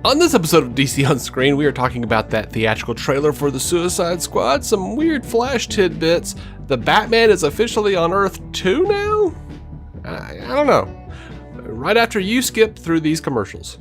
On this episode of DC On Screen, we are talking about that theatrical trailer for The Suicide Squad, some weird Flash tidbits, the Batman is officially on Earth 2 now? I don't know. Right after you skip through these commercials.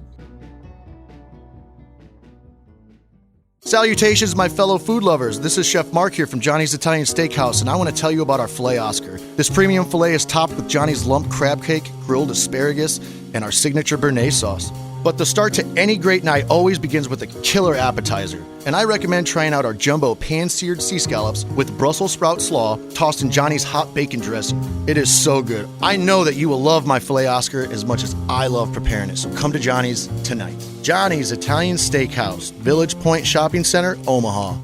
Salutations, my fellow food lovers. This is Chef Mark here from Johnny's Italian Steakhouse, and I want to tell you about our filet Oscar. This premium filet is topped with Johnny's lump crab cake, grilled asparagus, and our signature béarnaise sauce. But the start to any great night always begins with a killer appetizer. And I recommend trying out our jumbo pan-seared sea scallops with Brussels sprout slaw tossed in Johnny's hot bacon dressing. It is so good. I know that you will love my filet Oscar as much as I love preparing it. So come to Johnny's tonight. Johnny's Italian Steakhouse, Village Point Shopping Center, Omaha.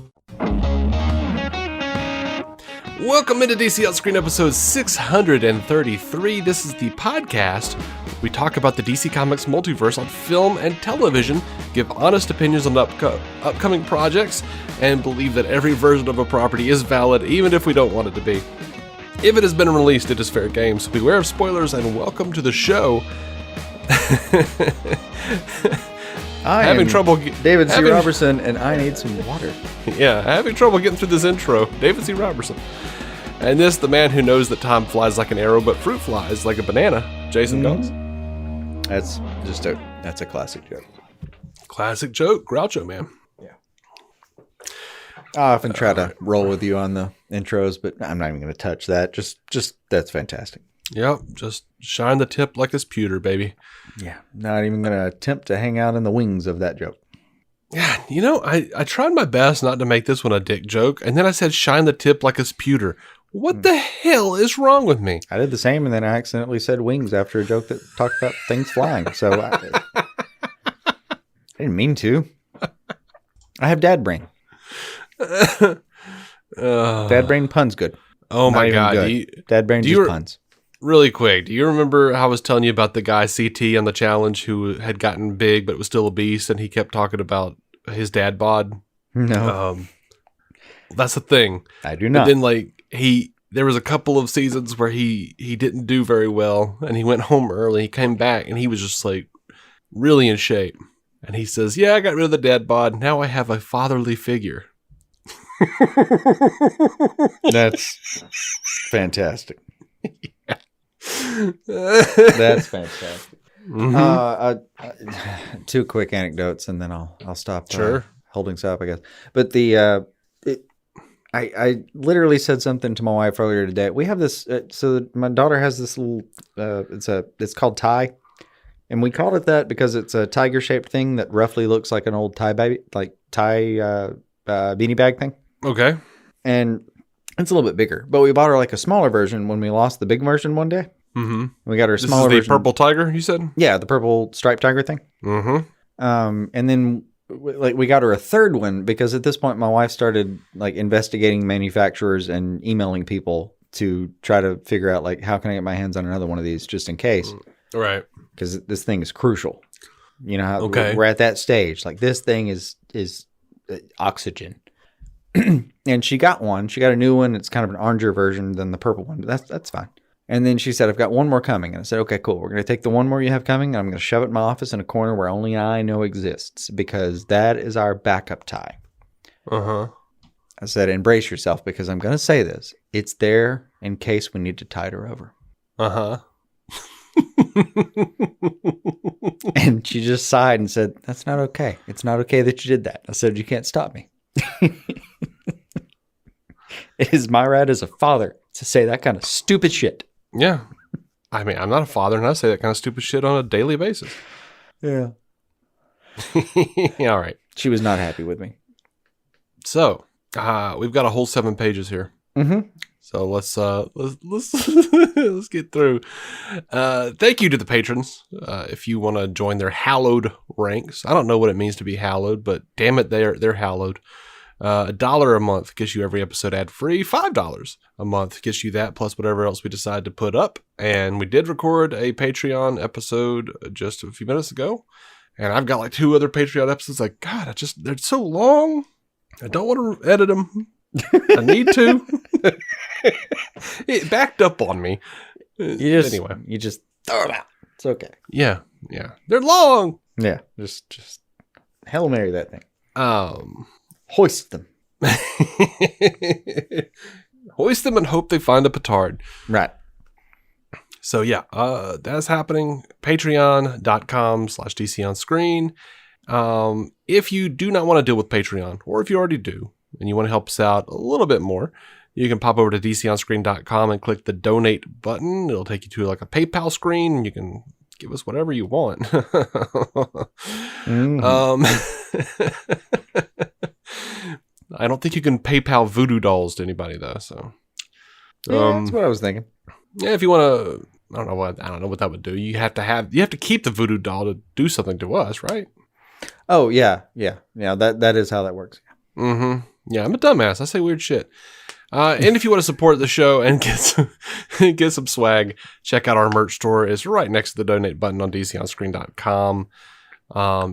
Welcome into DC On Screen episode 633. This is the podcast. We talk about the DC Comics multiverse on film and television, give honest opinions on upcoming projects, and believe that every version of a property is valid, even if we don't want it to be. If it has been released, it is fair game, so beware of spoilers and welcome to the show. David C. Robertson, and I need some water. Yeah, having trouble getting through this intro. David C. Robertson. And this, the man who knows that time flies like an arrow, but fruit flies like a banana, Jason Gunn. That's a classic joke. Classic joke, Groucho, man. Yeah. I often try to roll with you on the intros, but I'm not even going to touch that. Just that's fantastic. Yep, just shine the tip like it's pewter, baby. Yeah, not even going to attempt to hang out in the wings of that joke. Yeah, you know, I tried my best not to make this one a dick joke, and then I said shine the tip like it's pewter. What the hell is wrong with me? I did the same, and then I accidentally said wings after a joke that talked about things flying. So I didn't mean to. I have dad brain. Dad brain pun's good. Oh my God. Dad brain just puns. Really quick, do you remember how I was telling you about the guy CT on the challenge who had gotten big but was still a beast, and he kept talking about his dad bod? No. That's the thing. I do not. And then there was a couple of seasons where he didn't do very well, and he went home early. He came back, and he was just like really in shape. And he says, "Yeah, I got rid of the dad bod. Now I have a fatherly figure." That's fantastic. Yeah. That's fantastic. Mm-hmm. Two quick anecdotes, and then I'll stop. Sure. Holding stop, I guess. But I literally said something to my wife earlier today. We have this. So my daughter has this little. It's called tie, and we called it that because it's a tiger shaped thing that roughly looks like an old tie baby, beanie bag thing. Okay. And it's a little bit bigger, but we bought her like a smaller version when we lost the big version one day. Mm-hmm. We got her a smaller version. This is the purple tiger, you said? Yeah, the purple striped tiger thing. Mm-hmm. And then we got her a third one because at this point my wife started like investigating manufacturers and emailing people to try to figure out like how can I get my hands on another one of these just in case. Right. Because this thing is crucial. You know how we're at that stage. Like this thing is oxygen. And she got one. She got a new one. It's kind of an oranger version than the purple one. But that's fine. And then she said, I've got one more coming. And I said, okay, cool. We're going to take the one more you have coming, and I'm going to shove it in my office in a corner where only I know exists, because that is our backup tie. Uh-huh. I said, embrace yourself, because I'm going to say this. It's there in case we need to tide her over. Uh-huh. And she just sighed and said, that's not okay. It's not okay that you did that. I said, you can't stop me. It is my right as a father to say that kind of stupid shit. Yeah. I mean, I'm not a father, and I say that kind of stupid shit on a daily basis. Yeah. Yeah, all right. She was not happy with me. So, we've got a whole 7 pages here. Mm-hmm. So let's let's get through. Thank you to the patrons. If you want to join their hallowed ranks, I don't know what it means to be hallowed, but damn it, they're hallowed. $1 a month gets you every episode ad free. $5 a month gets you that, plus whatever else we decide to put up. And we did record a Patreon episode just a few minutes ago, and I've got like 2 other Patreon episodes. Like, God, they're so long. I don't want to edit them. I need to. It backed up on me. You just throw it out. It's okay. Yeah. They're long. Yeah. Just Hail Mary that thing. Um, Hoist them. hoist them and hope they find a petard. Right. So yeah, that's happening. Patreon.com/DC on screen. If you do not want to deal with Patreon, or if you already do, and you want to help us out a little bit more, you can pop over to DCOnScreen.com and click the donate button. It'll take you to like a PayPal screen, and you can give us whatever you want. I don't think you can PayPal voodoo dolls to anybody though. So that's what I was thinking. yeah, if you want to, I don't know what that would do. You have to keep the voodoo doll to do something to us, right? Oh yeah. That is how that works. Mm-hmm. Yeah, I'm a dumbass. I say weird shit. And if you want to support the show and get some swag, check out our merch store. It's right next to the donate button on DCOnScreen.com.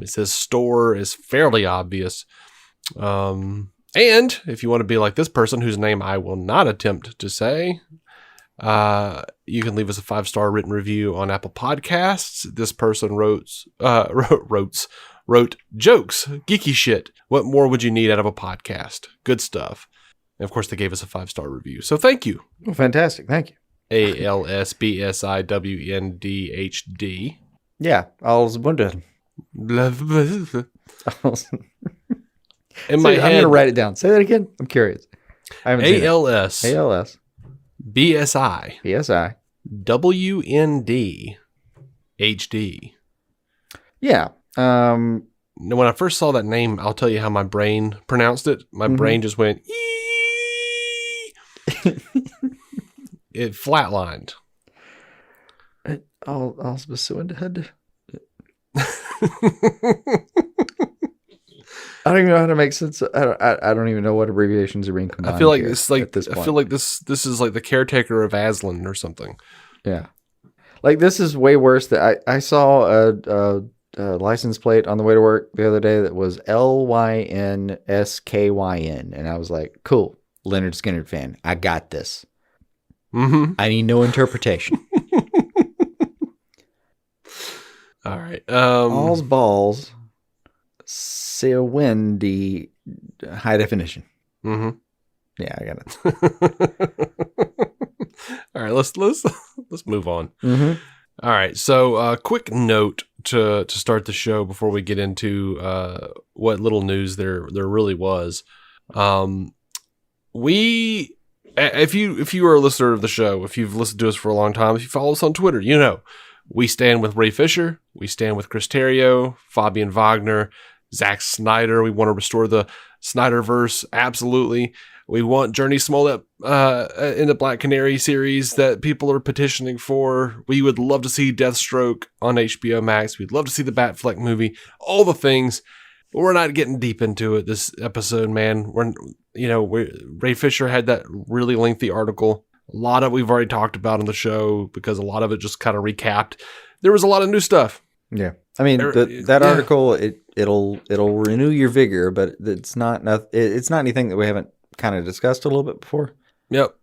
It says store is fairly obvious. And if you want to be like this person whose name I will not attempt to say, you can leave us a 5-star written review on Apple Podcasts. This person wrote jokes, geeky shit. What more would you need out of a podcast? Good stuff. And of course, they gave us a 5-star review. So thank you. Well, fantastic. Thank you. ALSBSIWNDHD. Yeah. All's wonderful. In my head, I'm going to write it down. Say that again. I'm curious. I haven't seen ALS. it. ALS. BSI. BSI. WNDHD. Yeah. Now, when I first saw that name, I'll tell you how my brain pronounced it. My brain just went, ee. It flatlined. All's besuindehed. I don't even know how to make sense. I don't even know what abbreviations are being combined. I feel like this is like the caretaker of Aslan or something. Yeah, like this is way worse. That I saw a license plate on the way to work the other day that was LYNSKYN, and I was like, "Cool, Leonard Skinner fan. I got this. Mm-hmm. I need no interpretation." All right. All's balls. Windy high definition. Mm-hmm. Yeah, I got it. All right, let's move on. Mm-hmm. All right, so quick note to start the show before we get into what little news there really was. If you are a listener of the show, if you've listened to us for a long time, if you follow us on Twitter, you know we stand with Ray Fisher, we stand with Chris Terrio, Fabian Wagner, Zack Snyder. We want to restore the Snyderverse. Absolutely. We want Journey Smollett in the Black Canary series that people are petitioning for. We would love to see Deathstroke on HBO Max. We'd love to see the Batfleck movie. All the things. But we're not getting deep into it this episode, man. Ray Fisher had that really lengthy article. A lot of it we've already talked about on the show because a lot of it just kind of recapped. There was a lot of new stuff. Yeah. I mean, that article, it'll renew your vigor, but it's not anything that we haven't kind of discussed a little bit before. Yep.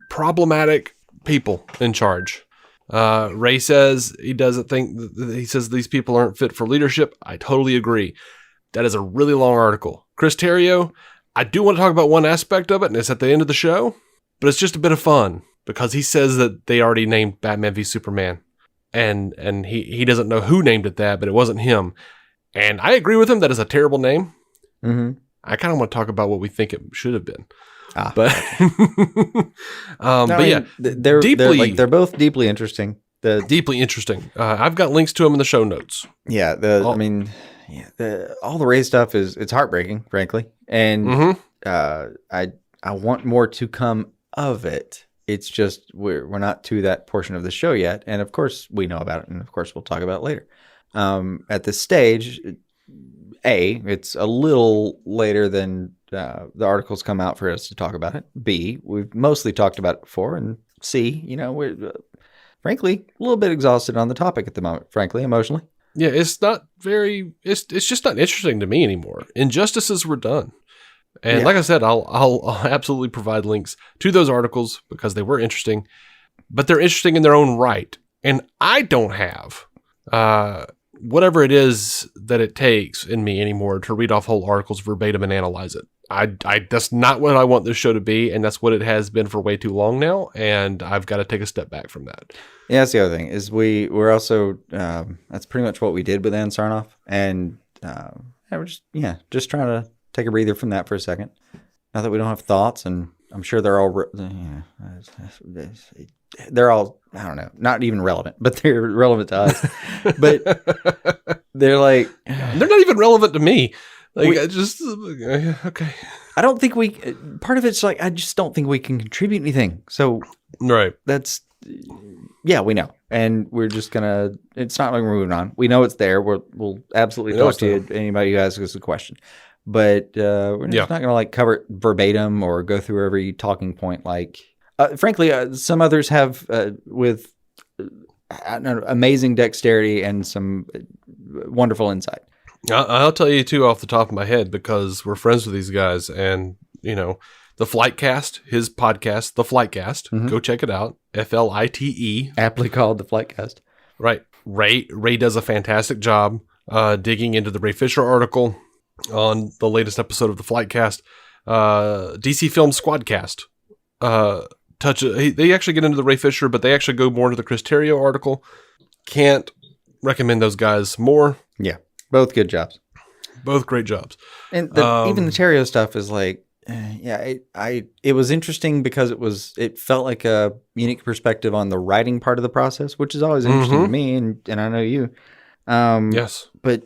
Problematic people in charge. Ray says he doesn't think, he says these people aren't fit for leadership. I totally agree. That is a really long article. Chris Terrio, I do want to talk about one aspect of it, and it's at the end of the show, but it's just a bit of fun because he says that they already named Batman v Superman. And he doesn't know who named it that, but it wasn't him. And I agree with him. That is a terrible name. Mm-hmm. I kind of want to talk about what we think it should have been. But yeah, they're both deeply interesting. Deeply interesting. I've got links to them in the show notes. Yeah. All the Ray stuff it's heartbreaking, frankly. And I want more to come of it. It's just we're not to that portion of the show yet, and of course we know about it, and of course we'll talk about it later. At this stage, it's a little later than the articles come out for us to talk about it. B, we've mostly talked about it before, and C, we're frankly a little bit exhausted on the topic at the moment. Frankly, emotionally. Yeah, it's not very. It's just not interesting to me anymore. Injustices were done. And like I said, I'll absolutely provide links to those articles because they were interesting, but they're interesting in their own right. And I don't have whatever it is that it takes in me anymore to read off whole articles verbatim and analyze it. That's not what I want this show to be, and that's what it has been for way too long now, and I've got to take a step back from that. Yeah, that's the other thing, is we're also, that's pretty much what we did with Ann Sarnoff, and we're just trying to take a breather from that for a second. Not that we don't have thoughts, and I'm sure they're all, I don't know, not even relevant, but they're relevant to us. But they're like... They're not even relevant to me. Okay. I don't think part of it's like, I just don't think we can contribute anything. So right. That's, yeah, we know. And we're just it's not like we're moving on. We know it's there. We'll absolutely talk to anybody who asks us a question. But we're just not going to like cover it verbatim or go through every talking point. Like, frankly, some others have with amazing dexterity and some wonderful insight. I'll tell you too off the top of my head, because we're friends with these guys, and the Flightcast, his podcast, the Flightcast, go check it out. FLITE, aptly called the Flightcast. Right. Ray does a fantastic job digging into the Ray Fisher article on the latest episode of the Flightcast. DC Film Squadcast. They actually get into the Ray Fisher, but they actually go more into the Chris Terrio article. Can't recommend those guys more. Yeah. Both good jobs. Both great jobs. And even the Terrio stuff is like, it was interesting because it felt like a unique perspective on the writing part of the process, which is always interesting to me, and I know you. Yes. But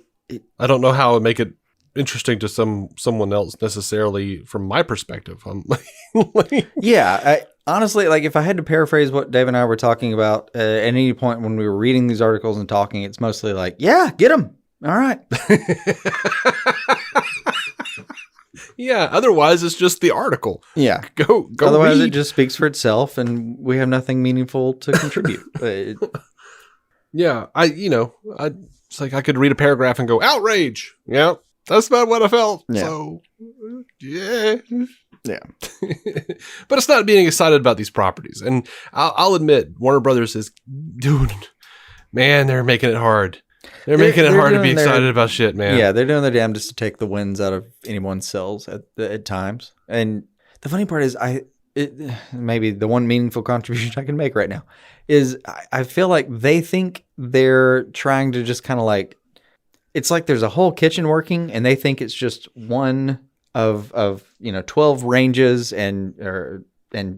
I don't know how it would make it interesting to someone else necessarily from my perspective. Honestly, like if I had to paraphrase what Dave and I were talking about at any point when we were reading these articles and talking, it's mostly like, yeah, get them. All right. Yeah. Otherwise, it's just the artitle. Yeah. Go. Otherwise, read. it just speaks for itself, and we have nothing meaningful to contribute. Yeah. It's like I could read a paragraph and go, outrage. Yeah. That's about what I felt. Yeah. So, yeah. Yeah. But it's not being excited about these properties. And I'll admit, Warner Brothers is, dude, man, they're making it hard. They're making it hard to be excited about shit, man. Yeah, they're doing their damnedest to take the wins out of anyone's cells at times. And the funny part is, maybe the one meaningful contribution I can make right now is I feel like they think they're trying to just kind of like, it's like there's a whole kitchen working, and they think it's just one of 12 ranges and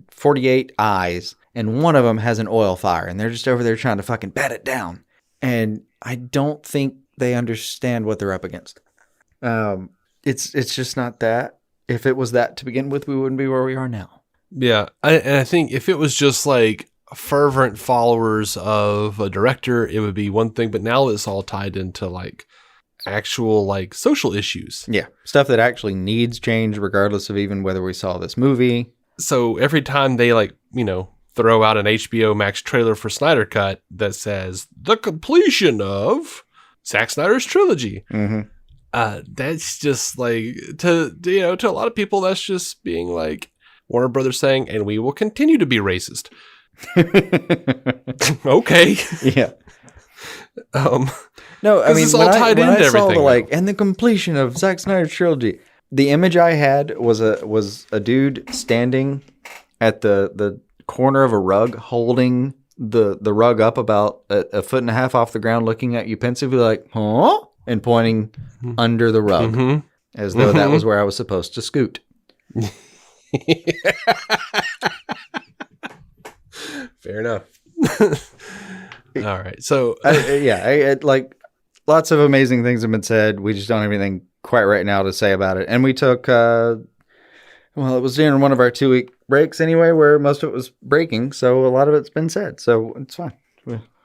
48 eyes, and one of them has an oil fire, and they're just over there trying to fucking bat it down. And I don't think they understand what they're up against. It's just not that. If it was that to begin with, we wouldn't be where we are now. Yeah, I think if it was just like fervent followers of a director, it would be one thing. But now it's all tied into like actual like social issues. Yeah, stuff that actually needs change, regardless of even whether we saw this movie. So every time they throw out an HBO Max trailer for Snyder Cut that says the completion of Zack Snyder's trilogy. That's just like to a lot of people, that's just being like Warner Brothers saying, and we will continue to be racist. Okay. Yeah. No, I mean, it's all tied into everything. And the completion of Zack Snyder's trilogy. The image I had was a dude standing at the corner of a rug, holding the rug up about a foot and a half off the ground, looking at you pensively like, huh? And pointing under the rug as though that was where I was supposed to scoot. Fair enough. All right. So, like lots of amazing things have been said. We just don't have anything quite right now to say about it. And we took, it was during one of our 2-week breaks anyway, where most of it was breaking. So a lot of it's been said. So it's fine.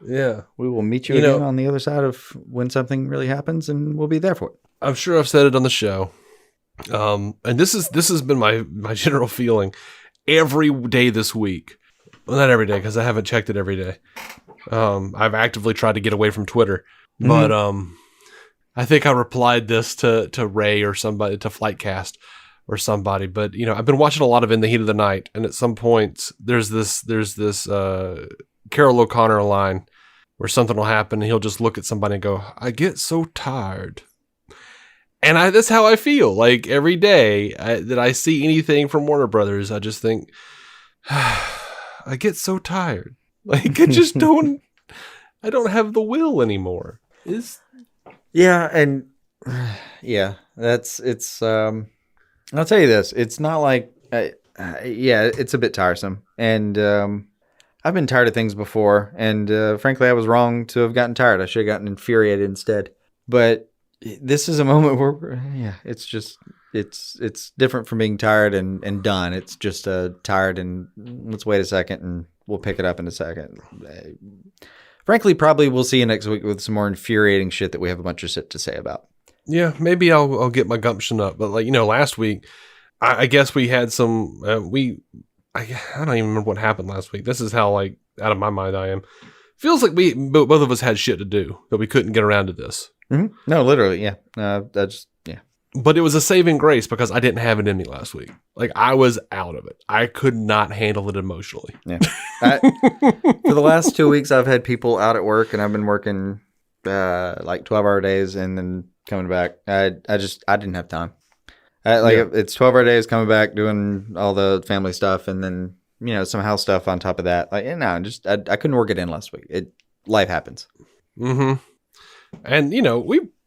Yeah. We will meet you again on the other side of when something really happens, and we'll be there for it. I'm sure I've said it on the show. And this has been my general feeling every day this week. Well, not every day, because I haven't checked it every day. I've actively tried to get away from Twitter, but I think I replied this to Ray or somebody, to Flightcast or somebody. But I've been watching a lot of In the Heat of the Night, and at some points there's this Carol O'Connor line where something will happen and he'll just look at somebody and go, I get so tired. And that's how I feel. Like every day that I see anything from Warner Brothers, I just think, I get so tired. Like I just don't have the will anymore. Yeah. And I'll tell you this, it's not like, it's a bit tiresome. And, I've been tired of things before. And, frankly, I was wrong to have gotten tired. I should have gotten infuriated instead. But this is a moment where, it's just, it's different from being tired and done. It's just tired and let's wait a second and we'll pick it up in a second. Frankly, probably we'll see you next week with some more infuriating shit that we have a bunch of shit to say about. Yeah, maybe I'll get my gumption up. But last week, I guess we had some, I don't even remember what happened last week. This is how out of my mind I am. Feels like both of us had shit to do, that we couldn't get around to this. Mm-hmm. No, literally, yeah. But it was a saving grace because I didn't have it in me last week. Like I was out of it. I could not handle it emotionally. Yeah. For the last 2 weeks, I've had people out at work, and I've been working 12-hour days, and then coming back. I didn't have time. It's 12-hour days, coming back, doing all the family stuff, and then some house stuff on top of that. I couldn't work it in last week. Life happens. Mm-hmm. And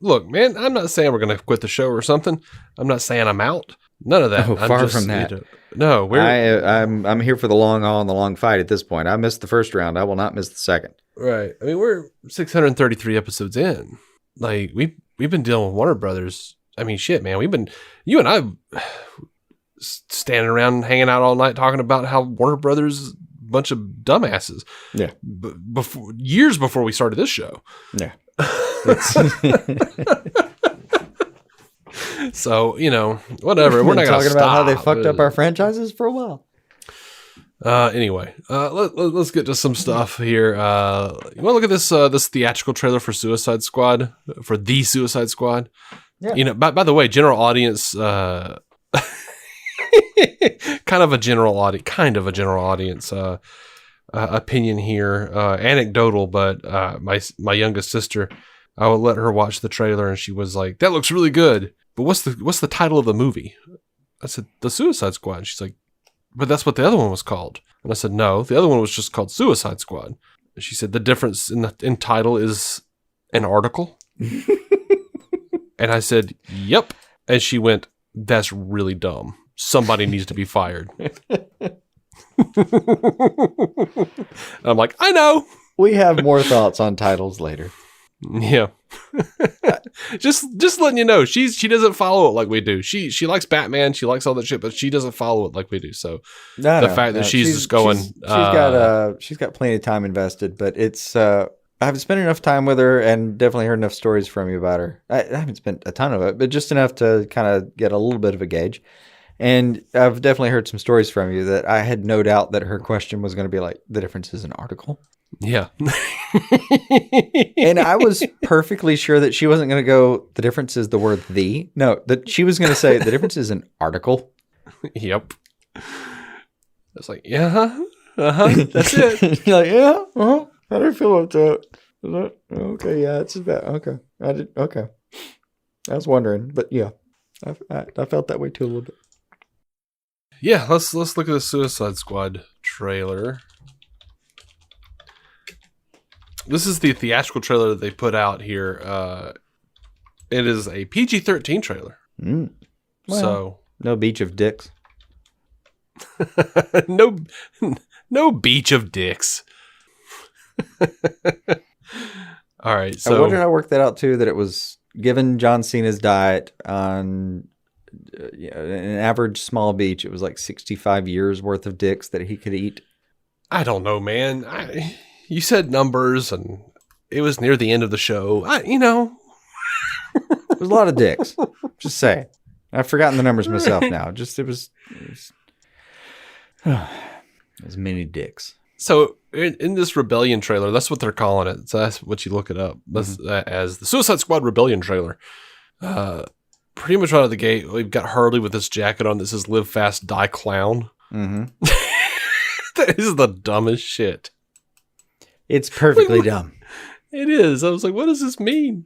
look, man, I'm not saying we're going to quit the show or something. I'm not saying I'm out. None of that. Oh, far from that. No, I'm here for the long haul and the long fight at this point. I missed the first round. I will not miss the second. Right. I mean, we're 633 episodes in. Like we've been dealing with Warner Brothers. I mean, shit, man. You and I standing around hanging out all night talking about how Warner Brothers is a bunch of dumbasses. Yeah. Years before we started this show. Yeah. So, whatever. We're not talking about how they fucked up our franchises for a while. Anyway, let's get to some stuff here. You want to look at this theatrical trailer for Suicide Squad, for the Suicide Squad? Yeah. By the way, general audience, kind of a general audience opinion here. Anecdotal, but my youngest sister, I would let her watch the trailer, and she was like, "That looks really good." But what's the title of the movie? I said, The Suicide Squad. And she's like, but that's what the other one was called. And I said, no, the other one was just called Suicide Squad. And she said, the difference in title is an article. And I said, yep. And she went, that's really dumb. Somebody needs to be fired. I'm like, I know. We have more thoughts on titles later. Yeah. just letting you know, she doesn't follow it like we do. She likes Batman, she likes all that shit, but she doesn't follow it like we do. So the fact that she's just going, she's got plenty of time invested, but it's I've spent enough time with her and definitely heard enough stories from you about her. I haven't spent a ton of it, but just enough to kind of get a little bit of a gauge. And I've definitely heard some stories from you that I had no doubt that her question was going to be like, the difference is an article. Yeah. And I was perfectly sure that she wasn't going to go, the difference is the word the. No, that she was going to say, the difference is an article. Yep. I was like, yeah, that's it. You're like, yeah, how do I feel about that? Okay, yeah, it's about, okay. Okay. I was wondering, but yeah, I felt that way too a little bit. Yeah, let's look at the Suicide Squad trailer. This is the theatrical trailer that they put out here. It is a PG-13 trailer. Well, so no beach of dicks. no beach of dicks. All right. So what did I work that out too? That it was given John Cena's diet on an average small beach. It was like 65 years worth of dicks that he could eat. I don't know, man. You said numbers, and it was near the end of the show. There's a lot of dicks. Just say. I've forgotten the numbers myself now. It was many dicks. So in this Rebellion trailer, that's what they're calling it. So that's what you look it up. That's as the Suicide Squad Rebellion trailer. Pretty much out of the gate, we've got Harley with this jacket on that says "Live Fast, Die Clown." Mm-hmm. That is the dumbest shit. It's perfectly dumb. It is. I was like, what does this mean?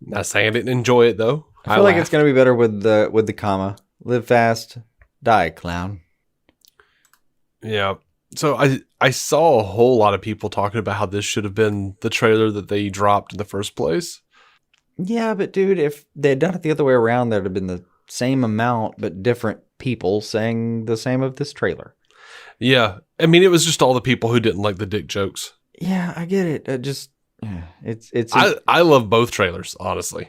Not saying I didn't enjoy it though. I feel like it's going to be better with the comma. Live fast, die, clown. Yeah. So I saw a whole lot of people talking about how this should have been the trailer that they dropped in the first place. Yeah, but dude, if they had done it the other way around, there'd have been the same amount, but different people saying the same of this trailer. Yeah. I mean, it was just all the people who didn't like the dick jokes. Yeah, I get it. It's. I love both trailers, honestly.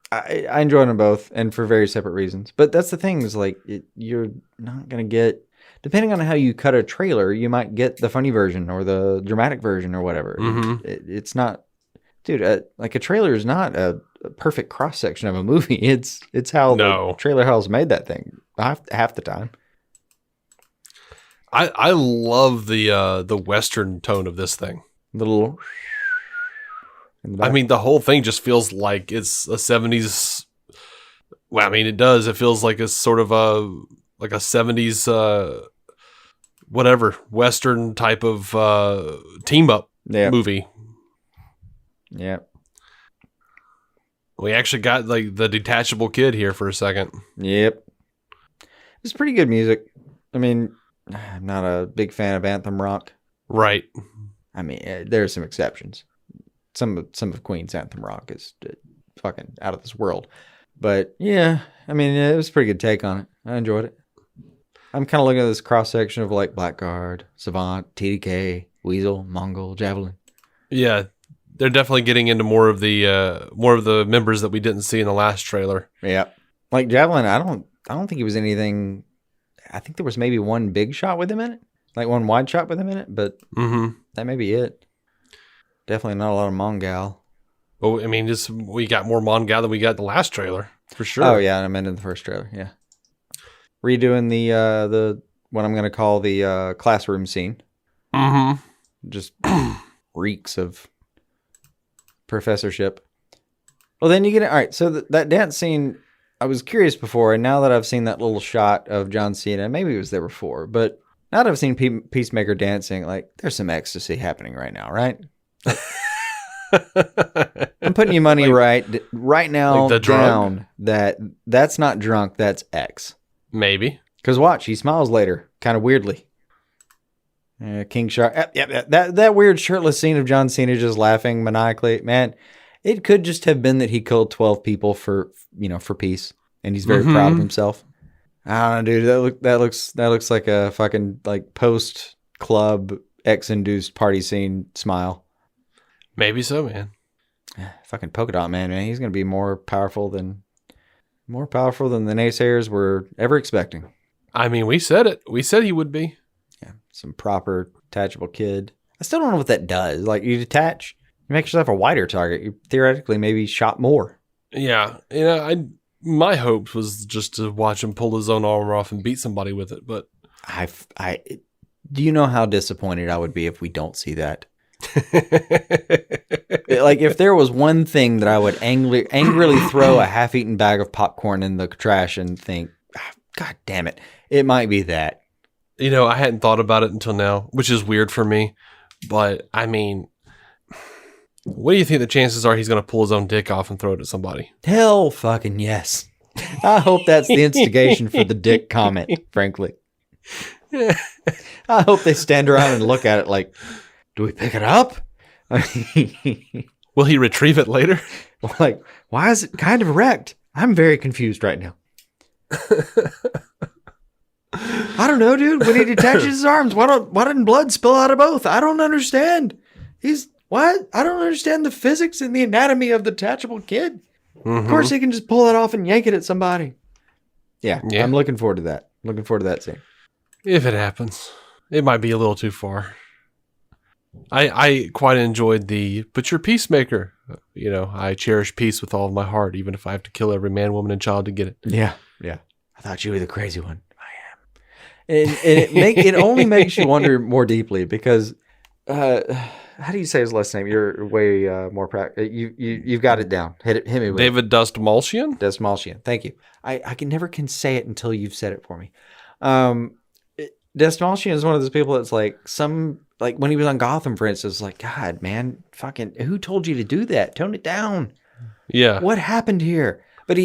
I enjoy them both, and for very separate reasons. But that's the thing is, like, you're not going to get, depending on how you cut a trailer, you might get the funny version or the dramatic version or whatever. Mm-hmm. It's not, dude, like a trailer is not a perfect cross-section of a movie. It's how the trailer house made that thing half the time. I love the Western tone of this thing. Little. I mean, the whole thing just feels like it's a 70s. Well, I mean, it does. It feels like it's sort of a 70s, whatever, Western type of team up movie. Yeah. We actually got like the detachable kid here for a second. Yep. It's pretty good music. I mean, I'm not a big fan of anthem rock. Right. I mean, there are some exceptions. Some of Queen's anthem rock is fucking out of this world. But yeah, I mean, it was a pretty good take on it. I enjoyed it. I'm kind of looking at this cross section of like Blackguard, Savant, TDK, Weasel, Mongol, Javelin. Yeah, they're definitely getting into more of the members that we didn't see in the last trailer. Yeah, like Javelin, I don't think it was anything. I think there was maybe one big shot with him in it, like one wide shot with him in it, but that may be it. Definitely not a lot of Mongal. Well, I mean, we got more Mongal than we got in the last trailer, for sure. Oh yeah, I meant in the first trailer. Yeah, redoing the what I'm going to call the classroom scene. Mm-hmm. Just reeks of professorship. Well, then you get it. All right, so that dance scene, I was curious before, and now that I've seen that little shot of John Cena, maybe it was there before, but now that I've seen Peacemaker dancing, like there's some ecstasy happening right now, right? I'm putting you money right now like down that's not drunk, that's X. Maybe. Because watch, he smiles later, kind of weirdly. King Shark. That weird shirtless scene of John Cena just laughing maniacally. Man, it could just have been that he killed 12 people for peace, and he's very proud of himself. I don't know, dude. That looks like a fucking like post club X-induced party scene smile. Maybe so, man. Fucking Polka Dot Man, he's gonna be more powerful than the naysayers were ever expecting. I mean, we said it. We said he would be. Yeah, some proper detachable kid. I still don't know what that does. Like, you detach, you make yourself a wider target. You theoretically maybe shot more. Yeah, my hope was just to watch him pull his own armor off and beat somebody with it. But do you know how disappointed I would be if we don't see that? Like, if there was one thing that I would angrily throw a half-eaten bag of popcorn in the trash and think, God damn it, it might be that. I hadn't thought about it until now, which is weird for me. But I mean, what do you think the chances are he's going to pull his own dick off and throw it at somebody? Hell fucking yes. I hope that's the instigation for the dick comment, frankly. I hope they stand around and look at it like, do we pick it up? Will he retrieve it later? Like, why is it kind of wrecked? I'm very confused right now. I don't know, dude. When he detaches his arms, why didn't blood spill out of both? I don't understand. What? I don't understand the physics and the anatomy of the detachable kid. Mm-hmm. Of course, he can just pull it off and yank it at somebody. Yeah, I'm looking forward to that. Looking forward to that scene. If it happens, it might be a little too far. I quite enjoyed but you're Peacemaker. I cherish peace with all of my heart, even if I have to kill every man, woman, and child to get it. Yeah. I thought you were the crazy one. I am. And it only makes you wonder more deeply because, how do you say his last name? You're way more practical. You've got it down. Hit me with David Dastmalchian? Dastmalchian. Thank you. I can never say it until you've said it for me. Desmalchian is one of those people that's like when he was on Gotham, for instance, like, God, man, fucking, who told you to do that? Tone it down. Yeah. What happened here? But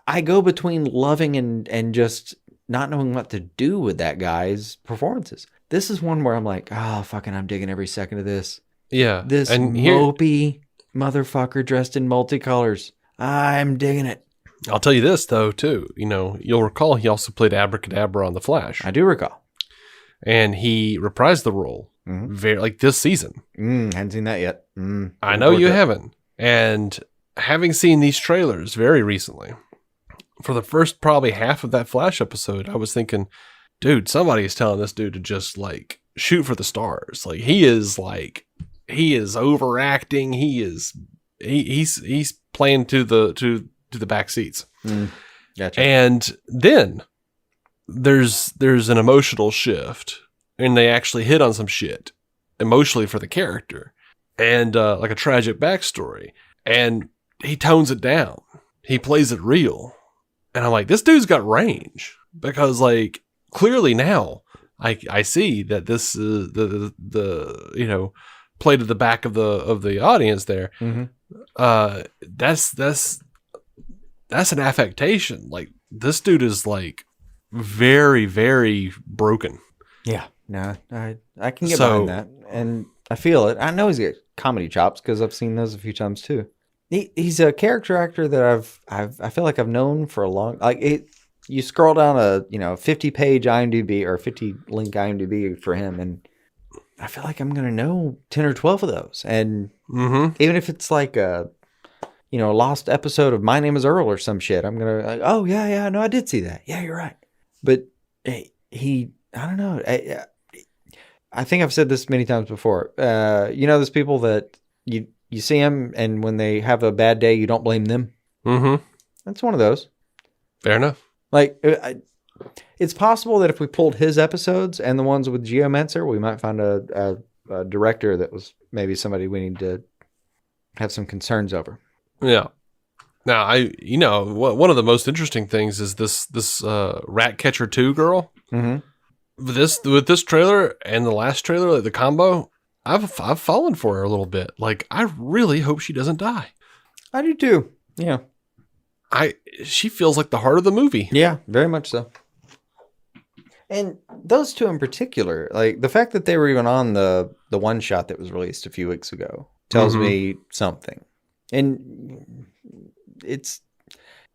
I go between loving and just not knowing what to do with that guy's performances. This is one where I'm like, oh, fucking, I'm digging every second of this. Yeah. This mopey motherfucker dressed in multicolors. I'm digging it. I'll tell you this, though, too. You know, you'll recall he also played Abracadabra on The Flash. I do recall. And he reprised the role this season. Hadn't seen that yet. I know you haven't. And having seen these trailers very recently, for the first probably half of that Flash episode, I was thinking, dude, somebody is telling this dude to just like shoot for the stars. Like he is overacting. He's playing to the back seats. Gotcha. And then there's an emotional shift, and they actually hit on some shit emotionally for the character, and like a tragic backstory, and he tones it down. He plays it real, and I'm like, this dude's got range, because like clearly now I see that this is the you know, play to the back of the audience there. That's an affectation. Like this dude is like very, very broken. Yeah, no, I can get behind that, and I feel it. I know he's got comedy chops because I've seen those a few times too. He's a character actor that I feel like I've known for a long. Like you scroll down a 50-page IMDb or 50-link IMDb for him, and I feel like I'm gonna know 10 or 12 of those, and even if it's like a lost episode of My Name is Earl or some shit, I'm gonna like, oh yeah, no, I did see that. Yeah, you're right. But I don't know. I think I've said this many times before. There's people that you see them, and when they have a bad day, you don't blame them. That's one of those. Fair enough. Like, it's possible that if we pulled his episodes and the ones with Geomancer, we might find a director that was maybe somebody we need to have some concerns over. Yeah. Now, one of the most interesting things is this Ratcatcher 2 girl. With this trailer and the last trailer, like the combo, I've fallen for her a little bit. Like, I really hope she doesn't die. I do too. Yeah. She feels like the heart of the movie. Yeah, very much so. And those two in particular, like the fact that they were even on the one shot that was released a few weeks ago tells me something. And it's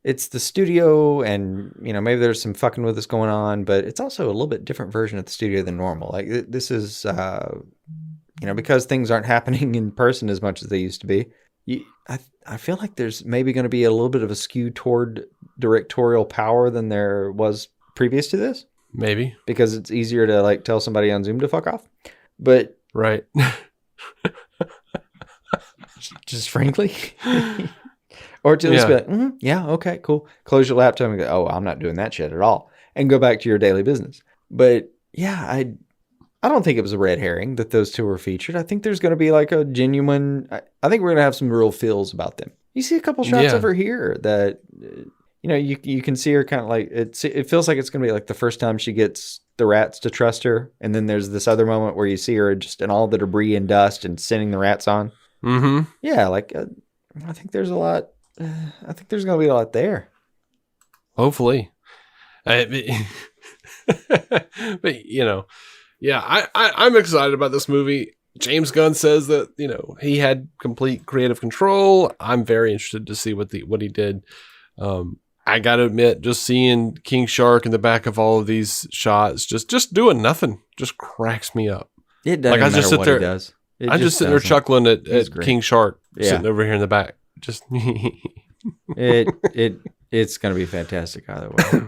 the studio, and maybe there's some fucking with this going on, but it's also a little bit different version of the studio than normal. Like this is because things aren't happening in person as much as they used to be. I feel like there's maybe going to be a little bit of a skew toward directorial power than there was previous to this. Maybe because it's easier to like tell somebody on Zoom to fuck off. But right. Just frankly, or to just be like, yeah, okay, cool. Close your laptop and go, oh, I'm not doing that shit at all, and go back to your daily business. But yeah, I don't think it was a red herring that those two were featured. I think there's going to be like a genuine. I think we're going to have some real feels about them. You see a couple shots of her here that you can see her kind of like it feels like it's going to be like the first time she gets the rats to trust her, and then there's this other moment where you see her just in all the debris and dust and sending the rats on. Yeah, like I think there's a lot. I think there's going to be a lot there. Hopefully, but I'm excited about this movie. James Gunn says that he had complete creative control. I'm very interested to see what he did. I gotta admit, just seeing King Shark in the back of all of these shots, just doing nothing, just cracks me up. It doesn't matter what he does. I'm just sitting there chuckling at King Shark sitting over here in the back. Just it's going to be fantastic either way.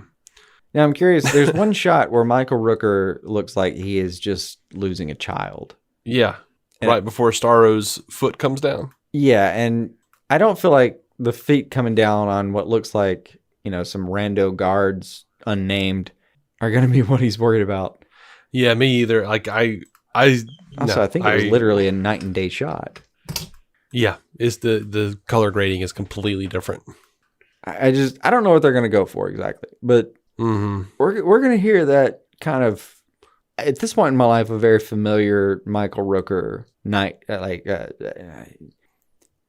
Now I'm curious. There's one shot where Michael Rooker looks like he is just losing a child. Yeah, right before Starro's foot comes down. Yeah, and I don't feel like the feet coming down on what looks like some rando guards unnamed are going to be what he's worried about. Yeah, me either. Like I think it was literally a night and day shot. Yeah, is the color grading is completely different. I don't know what they're going to go for exactly, but we're going to hear that kind of at this point in my life, a very familiar Michael Rooker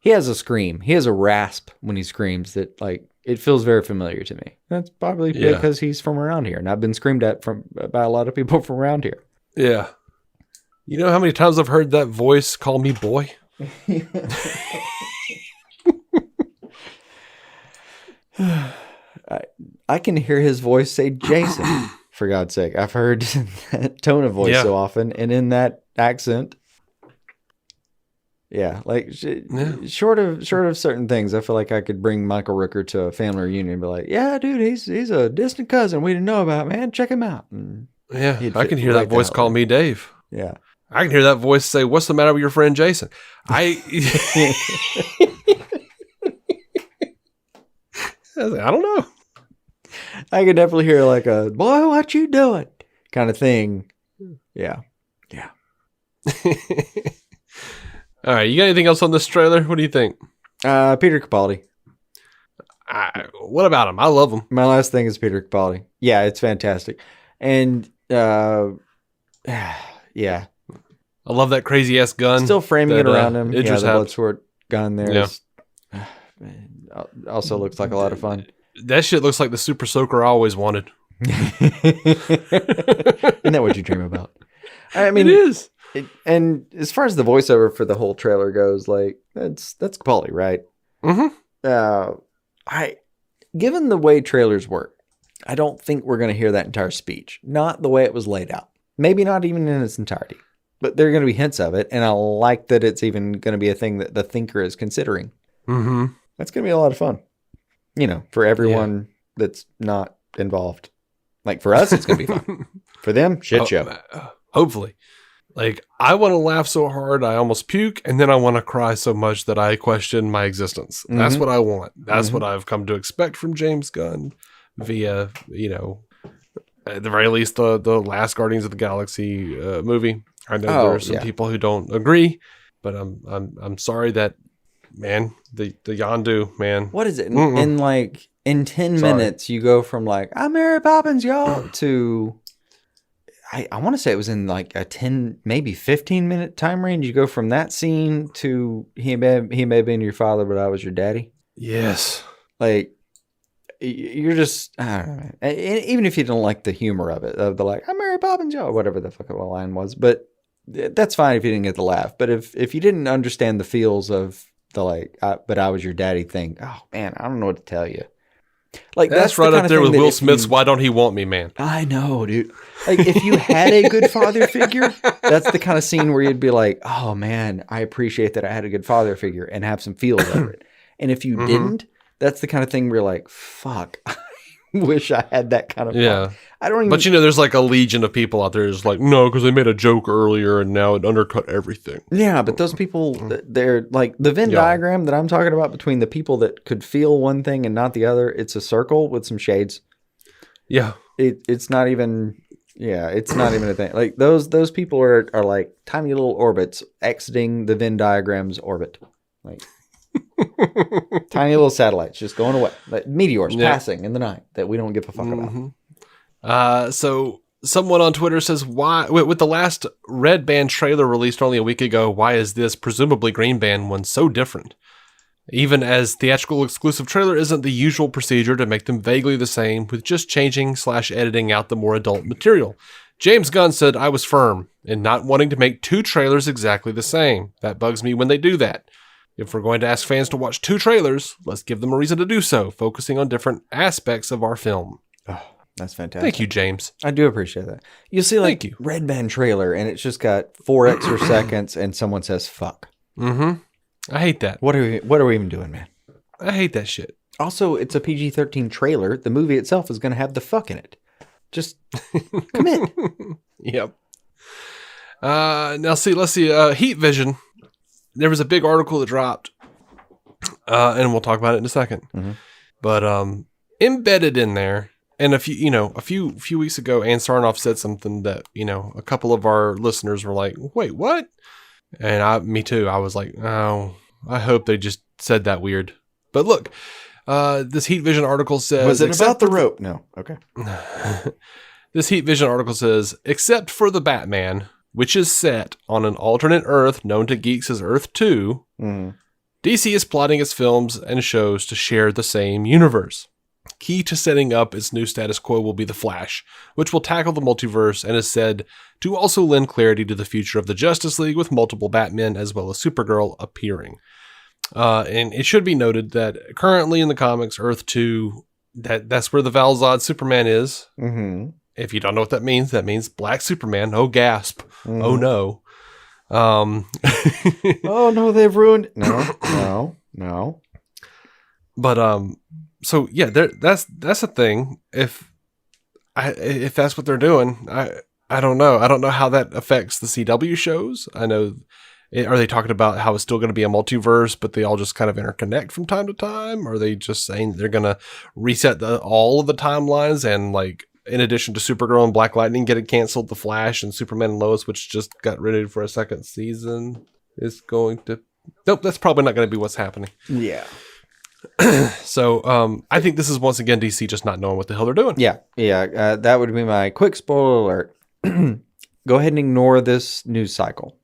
he has a scream. He has a rasp when he screams that like it feels very familiar to me. That's probably because he's from around here, and I've been screamed at by a lot of people from around here. Yeah. You know how many times I've heard that voice call me boy? I can hear his voice say Jason. For God's sake, I've heard that tone of voice so often, and in that accent. Yeah, like short of certain things, I feel like I could bring Michael Rooker to a family reunion and be like, "Yeah, dude, he's a distant cousin we didn't know about, man. Check him out." And I can hear that voice call me Dave. Yeah, I can hear that voice say, "What's the matter with your friend Jason?" I don't know. I could definitely hear like a "boy, what you doing" kind of thing. Yeah. All right, you got anything else on this trailer? What do you think? Peter Capaldi. What about him? I love him. My last thing is Peter Capaldi. Yeah, it's fantastic. And yeah. I love that crazy ass gun. Still framing it around him. Idris the Bloodsport gun there also looks like a lot of fun. That shit looks like the super soaker I always wanted. Isn't that what you dream about? I mean, it is. And as far as the voiceover for the whole trailer goes, like that's Capaldi, right? Mm-hmm. Given the way trailers work, I don't think we're going to hear that entire speech. Not the way it was laid out. Maybe not even in its entirety. But there are going to be hints of it, and I like that it's even going to be a thing that the thinker is considering. Mm-hmm. That's going to be a lot of fun. You know, for everyone that's not involved. Like for us, it's going to be fun. For them, shit show. Hopefully. Like, I want to laugh so hard I almost puke, and then I want to cry so much that I question my existence. Mm-hmm. That's what I want. That's what I've come to expect from James Gunn via, at the very least, the last Guardians of the Galaxy movie. I know there are some people who don't agree, but I'm sorry that, man, the Yondu, man. What is it? In 10 minutes, you go from like, I'm Mary Poppins, y'all, to... I want to say it was in like a 10, maybe 15-minute time range. You go from that scene to he may have been your father, but I was your daddy. Yes. Like, you're just, I don't know, man. Even if you don't like the humor of it, of the like, I'm Mary Poppins, y'all, whatever the fuck the line was. But that's fine if you didn't get the laugh. But if you didn't understand the feels of the like, but I was your daddy thing, oh man, I don't know what to tell you. Like that's right up there with Will Smith's "Why Don't He Want Me," man. I know, dude. Like if you had a good father figure, that's the kind of scene where you'd be like, "Oh man, I appreciate that I had a good father figure," and have some feels over it. And if you didn't, that's the kind of thing where you're like, "Fuck, I wish I had that kind of." Yeah, fun. I don't even. But there's like a legion of people out there who's like, no, because they made a joke earlier and now it undercut everything. Yeah, but those people, they're like the Venn diagram that I'm talking about between the people that could feel one thing and not the other. It's a circle with some shades. Yeah, it's not even. Yeah, it's not even a thing. Like those people are like tiny little orbits exiting the Venn diagram's orbit, like tiny little satellites just going away, like meteors passing in the night that we don't give a fuck about. So someone on Twitter says, why, with the last Red Band trailer released only a week ago, why is this presumably Green Band one so different? Even as theatrical exclusive trailer isn't the usual procedure to make them vaguely the same with just changing/editing out the more adult material. James Gunn said, I was firm in not wanting to make two trailers exactly the same. That bugs me when they do that. If we're going to ask fans to watch two trailers, let's give them a reason to do so, focusing on different aspects of our film. Oh. That's fantastic. Thank you, James. I do appreciate that. You see like Red Band trailer and it's just got 4 extra seconds and someone says fuck. Mm-hmm. I hate that. What are we even doing, man? I hate that shit. Also, it's a PG-13 trailer. The movie itself is going to have the fuck in it. Just commit. Yep. Now let's see. Heat Vision. There was a big article that dropped, and we'll talk about it in a second. Mm-hmm. But embedded in there, and a few weeks ago, Ann Sarnoff said something that a couple of our listeners were like, "Wait, what?" And me too. I was like, "Oh, I hope they just said that weird." But look, this Heat Vision article says, "Was it about the rope?" No. Okay. This Heat Vision article says, except for the Batman, which is set on an alternate Earth known to geeks as Earth 2, DC is plotting its films and shows to share the same universe. Key to setting up its new status quo will be The Flash, which will tackle the multiverse and is said to also lend clarity to the future of the Justice League with multiple Batmen as well as Supergirl appearing. And it should be noted that currently in the comics, Earth 2, that's where the Val-Zod Superman is. Mm-hmm. If you don't know what that means Black Superman. Oh, gasp. Mm-hmm. Oh, no. Oh, no, they've ruined it. No. But, so yeah, that's a thing. If that's what they're doing, I don't know. I don't know how that affects the CW shows. I know, are they talking about how it's still going to be a multiverse, but they all just kind of interconnect from time to time? Or are they just saying they're going to reset all of the timelines and like, in addition to Supergirl and Black Lightning getting canceled, The Flash and Superman and Lois, which just got renewed for a second season, is going to... Nope, that's probably not going to be what's happening. Yeah. So I think this is once again DC just not knowing what the hell they're doing. Yeah. That would be my quick spoiler alert. Go ahead and ignore this news cycle.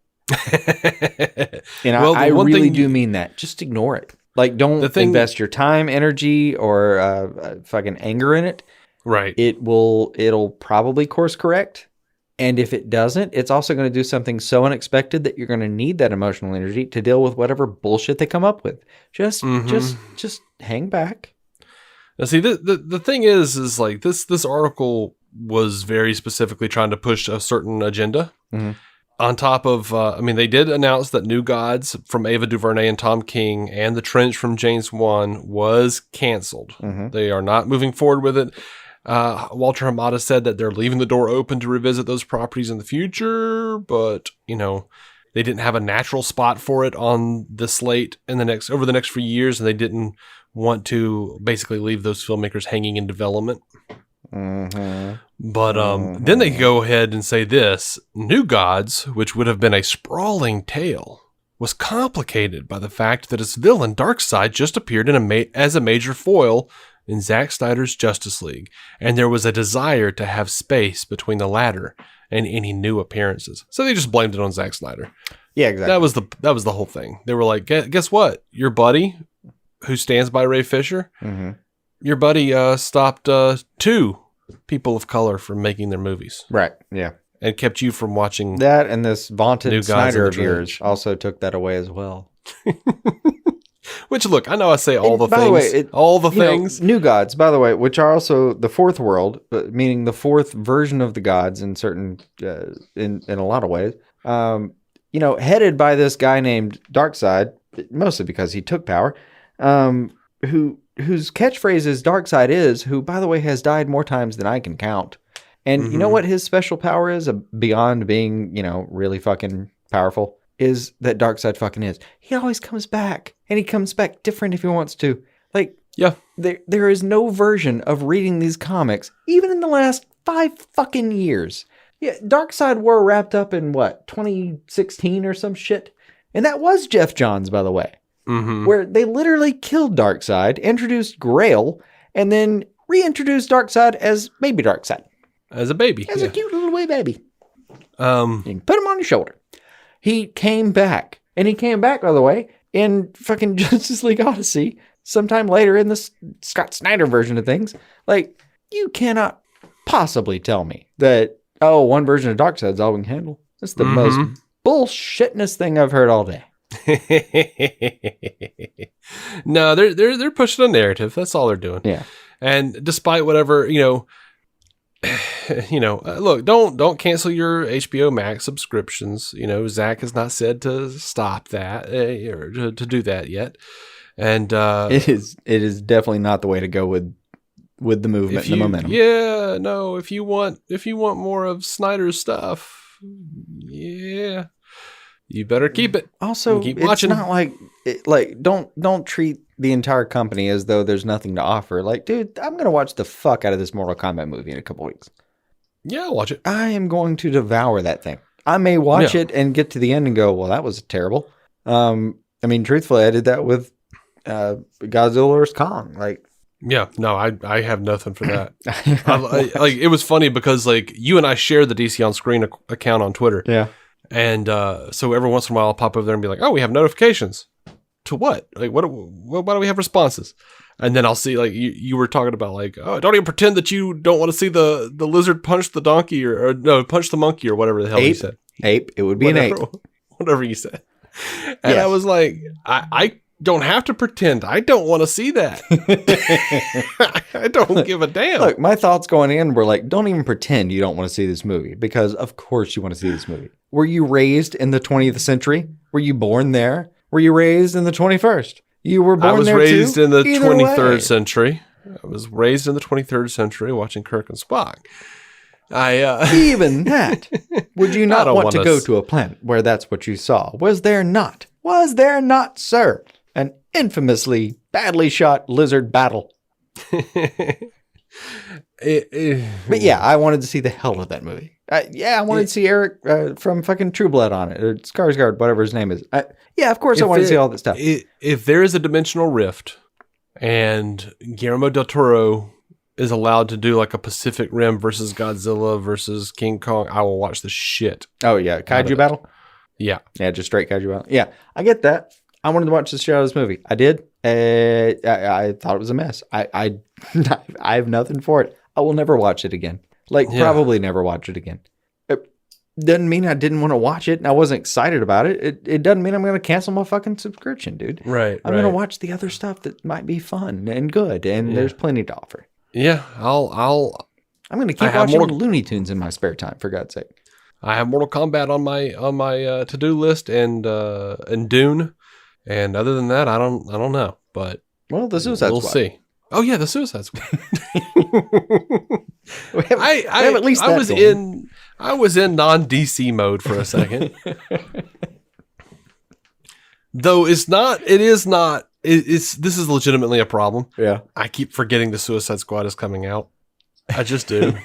And I really do mean that. Just ignore it. Like, don't invest your time, energy, or fucking anger in it. Right. It'll probably course correct. And if it doesn't, it's also going to do something so unexpected that you're going to need that emotional energy to deal with whatever bullshit they come up with. Just hang back. Now, see, the thing is like this article was very specifically trying to push a certain agenda. Mm-hmm. On top of, they did announce that New Gods from Ava DuVernay and Tom King and The Trench from James Wan was canceled. Mm-hmm. They are not moving forward with it. Walter Hamada said that they're leaving the door open to revisit those properties in the future, but they didn't have a natural spot for it on the slate over the next few years, and they didn't want to basically leave those filmmakers hanging in development. Mm-hmm. But then they go ahead and say this: New Gods, which would have been a sprawling tale, was complicated by the fact that its villain Darkseid just appeared as a major foil in Zack Snyder's Justice League, and there was a desire to have space between the latter and any new appearances. So they just blamed it on Zack Snyder. Yeah, exactly. That was the whole thing. They were like, guess what? Your buddy, who stands by Ray Fisher, your buddy stopped 2 people of color from making their movies. Right, yeah. And kept you from watching that, and this vaunted Snyder of yours Trench also took that away as well. Which, look, I know I say all the things. New Gods, by the way, which are also the fourth world, meaning the fourth version of the gods in certain, in a lot of ways. Headed by this guy named Darkseid, mostly because he took power, whose catchphrase is Darkseid is, who, by the way, has died more times than I can count. And you know what his special power is, beyond being, really fucking powerful? Is that Darkseid fucking is. He always comes back, and he comes back different if he wants to. Like, yeah, there is no version of reading these comics, even in the last 5 fucking years. Yeah, Darkseid were wrapped up in 2016 or some shit, and that was Jeff Johns, by the way, where they literally killed Darkseid, introduced Grail, and then reintroduced Darkseid as baby Darkseid, as a baby, a cute little wee baby. You can put him on your shoulder. He came back. And he came back, by the way, in fucking Justice League Odyssey sometime later in the Scott Snyder version of things. Like, you cannot possibly tell me that, one version of Darkseid's all we can handle. That's the most bullshitness thing I've heard all day. No, they're pushing a narrative. That's all they're doing. Yeah. And despite whatever, look, don't cancel your HBO Max subscriptions. Zack has not said to stop that or to do that yet. And it is definitely not the way to go with the movement and the momentum. Yeah, no. If you want more of Snyder's stuff, yeah, you better keep it. Also, keep watching. It's not like don't treat the entire company as though there's nothing to offer. Like, dude, I'm going to watch the fuck out of this Mortal Kombat movie in a couple weeks. Yeah, I'll watch it. I am going to devour that thing. I may watch it and get to the end and go, well, that was terrible. Truthfully, I did that with Godzilla vs. Kong. Like, Yeah, no, I have nothing for that. Like it was funny because like you and I share the DC on Screen account on Twitter. Yeah. And so every once in a while I'll pop over there and be like, oh, we have notifications. To what? Like why do we have responses? And then I'll see like you were talking about like, oh, don't even pretend that you don't want to see the lizard punch the donkey or no, punch the monkey or whatever the hell you said. Ape. It would be whatever, an ape. Whatever you said. And I was like, I don't have to pretend. I don't want to see that. I don't give a damn. Look, my thoughts going in were like, don't even pretend you don't want to see this movie because of course you want to see this movie. Were you raised in the 20th century? Were you born there? Were you raised in the 21st? You were born there too? I was raised in the Either 23rd way. century. I was raised in the 23rd century watching Kirk and Spock. Even that. Would you I not don't want to wanna go to a planet where that's what you saw? Was there not? Was there not, sir? An infamously badly shot lizard battle. But yeah, I wanted to see the hell of that movie. I wanted to see Eric from fucking True Blood on it, or Skarsgård, whatever his name is. Of course I wanted to see all that stuff. If there is a dimensional rift and Guillermo del Toro is allowed to do like a Pacific Rim versus Godzilla versus King Kong, I will watch the shit. Oh yeah, kaiju battle? Yeah. Yeah, just straight kaiju battle. Yeah, I get that. I wanted to watch the shit out of this movie. I did. I thought it was a mess. I have nothing for it. I will never watch it again. Probably never watch it again. It doesn't mean I didn't want to watch it and I wasn't excited about it. It doesn't mean I'm going to cancel my fucking subscription, dude. Right. I'm going to watch the other stuff that might be fun and good, and there's plenty to offer. Yeah, I'm going to keep watching Looney Tunes in my spare time, for God's sake. I have Mortal Kombat on my to-do list and Dune, and other than that, I don't know. But the Suicide Squad. We'll see. Oh yeah, the Suicide Squad. I was in non-DC mode for a second. Though this is legitimately a problem. Yeah. I keep forgetting the Suicide Squad is coming out. I just do.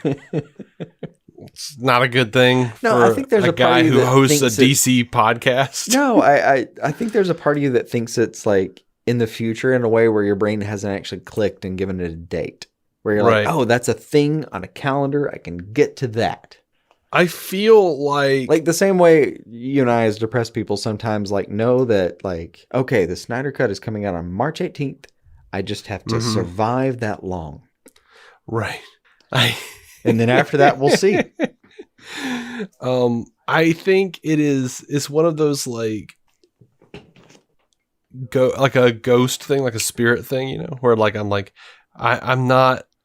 It's not a good thing I think there's a guy who hosts a DC podcast. No, I think there's a part of you that thinks it's like in the future in a way where your brain hasn't actually clicked and given it a date. Where you're like, oh, that's a thing on a calendar. I can get to that. I feel like the same way you and I as depressed people sometimes know that okay, the Snyder Cut is coming out on March 18th. I just have to survive that long. Right. And then after that, we'll see. I think it's one of those like a ghost thing, like a spirit thing, where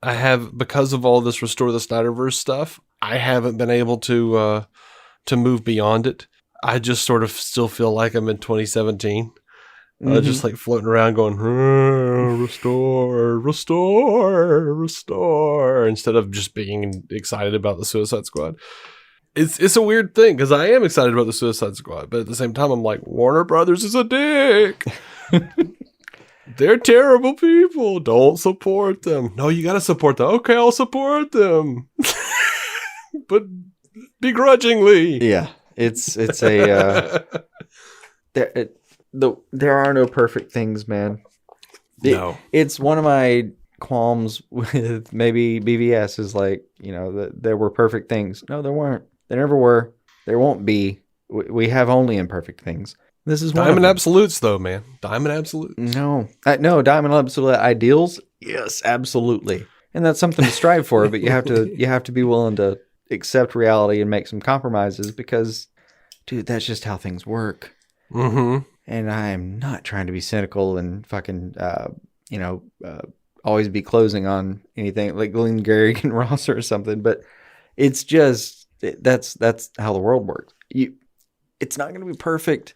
I have, because of all this Restore the Snyderverse stuff, I haven't been able to move beyond it. I just sort of still feel like I'm in 2017. Just floating around going, restore, instead of just being excited about the Suicide Squad. It's a weird thing because I am excited about the Suicide Squad, but at the same time, I'm like, Warner Brothers is a dick. They're terrible people. Don't support them. No, you got to support them. Okay, I'll support them. But begrudgingly. Yeah, it's a... there are no perfect things, man. No. It's one of my qualms with maybe BVS is that there were perfect things. No, there weren't. There never were. There won't be. We have only imperfect things. This is one Diamond Absolutes, though, man. Diamond Absolutes. No, Diamond Absolute ideals. Yes, absolutely, and that's something to strive for. But you have to be willing to accept reality and make some compromises because, dude, that's just how things work. Mm-hmm. And I am not trying to be cynical and fucking, always be closing on anything like Glenn Garrigan Ross or something. But it's just that's how the world works. It's not going to be perfect.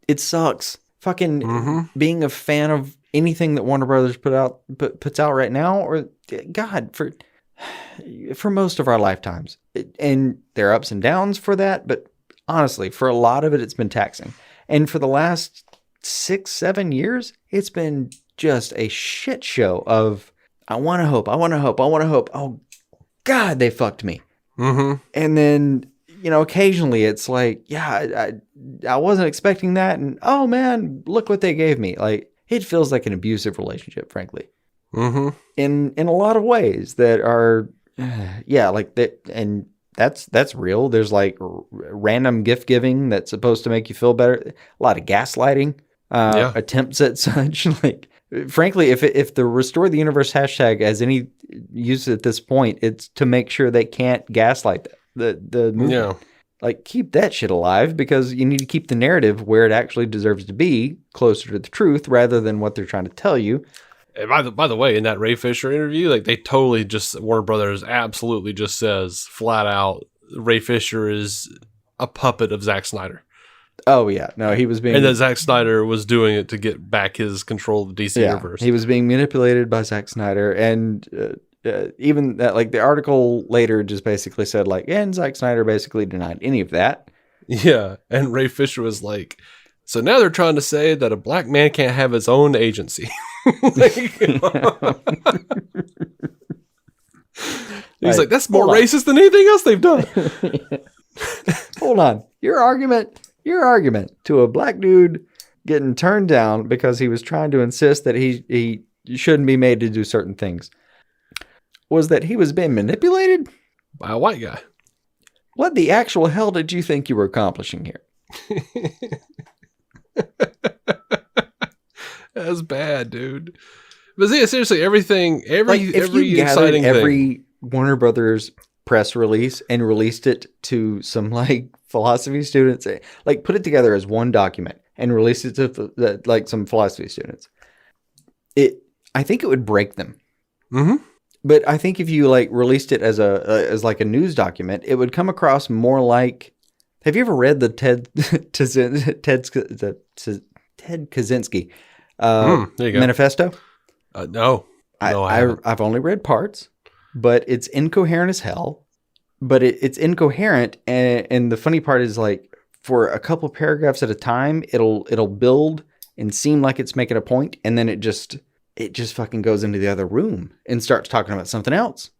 It sucks. Fucking being a fan of anything that Warner Brothers puts out right now, or God, for most of our lifetimes, and there are ups and downs for that. But honestly, for a lot of it, it's been taxing. And for the last 6-7 years, it's been just a shit show of, I want to hope. Oh, God, they fucked me. Mm-hmm. And then, occasionally it's like, yeah, I wasn't expecting that. And, oh, man, look what they gave me. It feels like an abusive relationship, frankly. Mm-hmm. in a lot of ways that are, like that, and that's real. There's like random gift giving that's supposed to make you feel better. A lot of gaslighting, attempts at such. Like, frankly, if the Restore the Universe hashtag has any use at this point, it's to make sure they can't gaslight the movement. Yeah. Like, keep that shit alive, because you need to keep the narrative where it actually deserves to be, closer to the truth, rather than what they're trying to tell you. And by the way, in that Ray Fisher interview, like they totally just Warner Brothers absolutely just says flat out Ray Fisher is a puppet of Zack Snyder. Oh yeah, no, he was being, and that Zack Snyder was doing it to get back his control of the DC universe. He was being manipulated by Zack Snyder, and even that, like the article later just basically said like, and Zack Snyder basically denied any of that. Yeah, and Ray Fisher was like, so now they're trying to say that a black man can't have his own agency. He's like, that's more racist than anything else they've done. Hold on. Your argument to a black dude getting turned down because he was trying to insist that he shouldn't be made to do certain things was that he was being manipulated by a white guy. What the actual hell did you think you were accomplishing here? That's bad, dude. But yeah, seriously, every exciting thing. Every Warner Brothers press release and released it to some like philosophy students, like put it together as one document and released it to like some philosophy students, I think it would break them. Mm-hmm. But I think if you like released it as like a news document, it would come across more like. Have you ever read the Ted Kaczynski manifesto? No. I've only read parts, but it's incoherent as hell. But it's incoherent, and the funny part is like for a couple paragraphs at a time, it'll build and seem like it's making a point, and then it just fucking goes into the other room and starts talking about something else.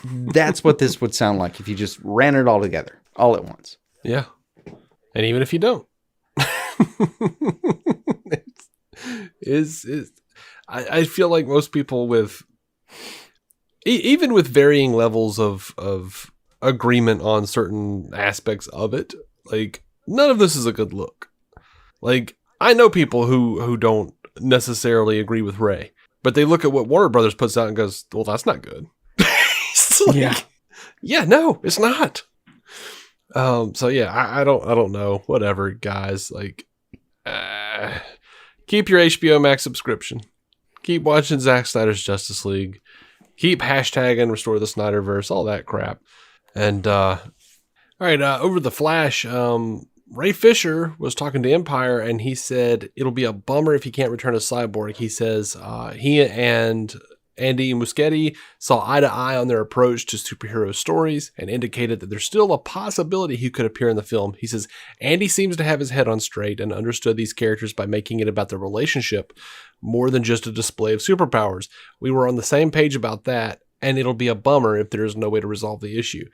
That's what this would sound like if you just ran it all together, all at once. Yeah. And even if you don't. I feel like most people with even with varying levels of agreement on certain aspects of it, like none of this is a good look. Like I know people who don't necessarily agree with Ray, but they look at what Warner Brothers puts out and goes, well, that's not good. Like, yeah, no, it's not. So yeah, I don't know. Whatever, guys. Like, keep your HBO Max subscription. Keep watching Zack Snyder's Justice League. Keep hashtagging Restore the Snyderverse. All that crap. And all right, over the Flash. Ray Fisher was talking to Empire, and he said it'll be a bummer if he can't return as Cyborg. He says he and Andy Muschietti saw eye to eye on their approach to superhero stories and indicated that there's still a possibility he could appear in the film. He says, Andy seems to have his head on straight and understood these characters by making it about their relationship more than just a display of superpowers. We were on the same page about that, and it'll be a bummer if there is no way to resolve the issue.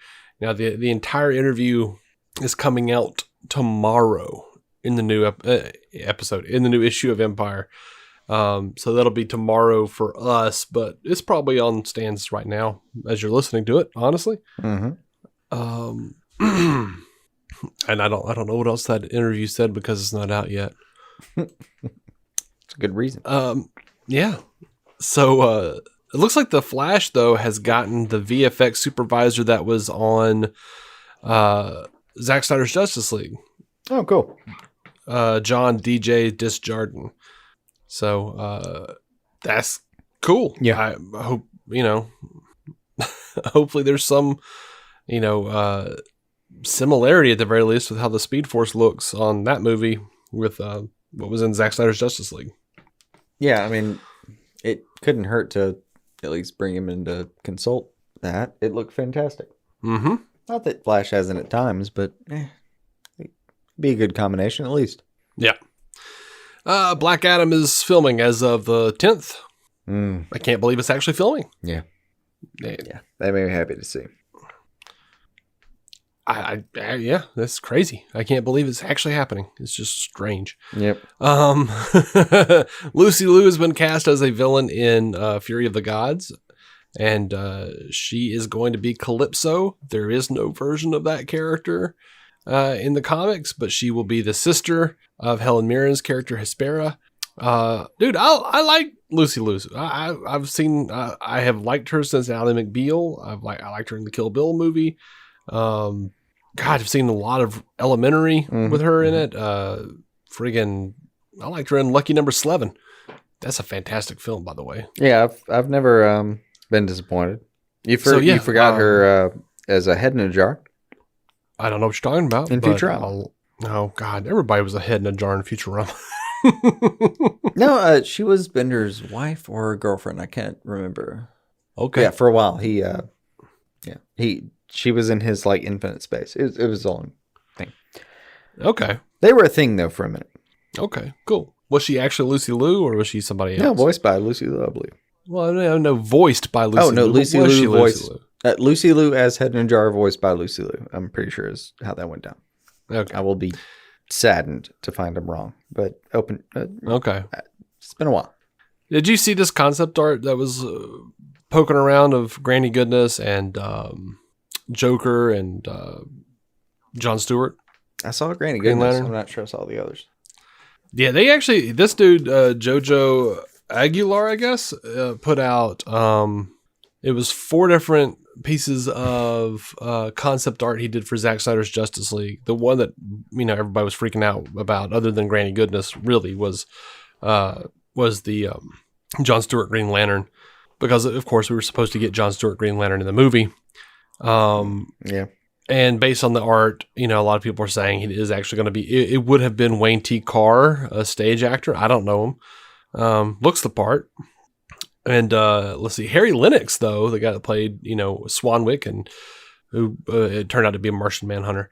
Now, the entire interview is coming out tomorrow in the new episode, in the new issue of Empire. So that'll be tomorrow for us, but it's probably on stands right now as you're listening to it, honestly. Mm-hmm. And I don't know what else that interview said because it's not out yet. It's a good reason. Yeah. So, it looks like the Flash though has gotten the VFX supervisor that was on, Zack Snyder's Justice League. Oh, cool. John DJ Disjardin. So, that's cool. Yeah. I hope, hopefully there's some, similarity at the very least with how the Speed Force looks on that movie with, what was in Zack Snyder's Justice League. Yeah. I mean, it couldn't hurt to at least bring him in to consult that. It looked fantastic. Mm-hmm. Not that Flash hasn't at times, but it'd be a good combination at least. Yeah. Black Adam is filming as of the 10th. I can't believe it's actually filming. Yeah. That made me happy to see. Yeah, that's crazy. I can't believe it's actually happening. It's just strange. Yep. Lucy Liu has been cast as a villain in Fury of the Gods, and she is going to be Calypso. There is no version of that character in the comics, but she will be the sister of Helen Mirren's character Hespera. Dude, I like Lucy Liu. I have liked her since Ally McBeal. I liked her in the Kill Bill movie. God, I've seen a lot of Elementary with her in it. I liked her in Lucky Number 11. That's a fantastic film, by the way. Yeah, I've never been disappointed. You forgot her as a head in a jar. I don't know what you're talking about. In Futurama. Oh, God. Everybody was a head in a jar in Futurama. No, she was Bender's wife or girlfriend. I can't remember. Okay. Yeah, for a while. She was in his like infinite space. It was his own thing. Okay. They were a thing though for a minute. Okay, cool. Was she actually Lucy Liu or was she somebody else? No, voiced by Lucy Liu, I believe. Well, no, voiced by Lucy Liu. Oh, no, Lucy Was she Liu voiced. Lucy Liu as head in a jar, voiced by Lucy Liu. I'm pretty sure is how that went down. Okay. I will be saddened to find I'm wrong, but okay. It's been a while. Did you see this concept art that was poking around of Granny Goodness and Joker and Jon Stewart? I saw Granny Green Goodness. Lantern. I'm not sure I saw the others. Yeah, they actually, this dude, Jojo Aguilar, I guess, put out, it was 4 different pieces of concept art he did for Zack Snyder's Justice League. The one that, everybody was freaking out about, other than Granny Goodness, really was the Jon Stewart Green Lantern. Because, of course, we were supposed to get Jon Stewart Green Lantern in the movie. Yeah. And based on the art, a lot of people are saying it is actually going to be, it would have been Wayne T. Carr, a stage actor. I don't know him. Looks the part. And let's see, Harry Lennix, though, the guy that played, Swanwick and who it turned out to be a Martian Manhunter,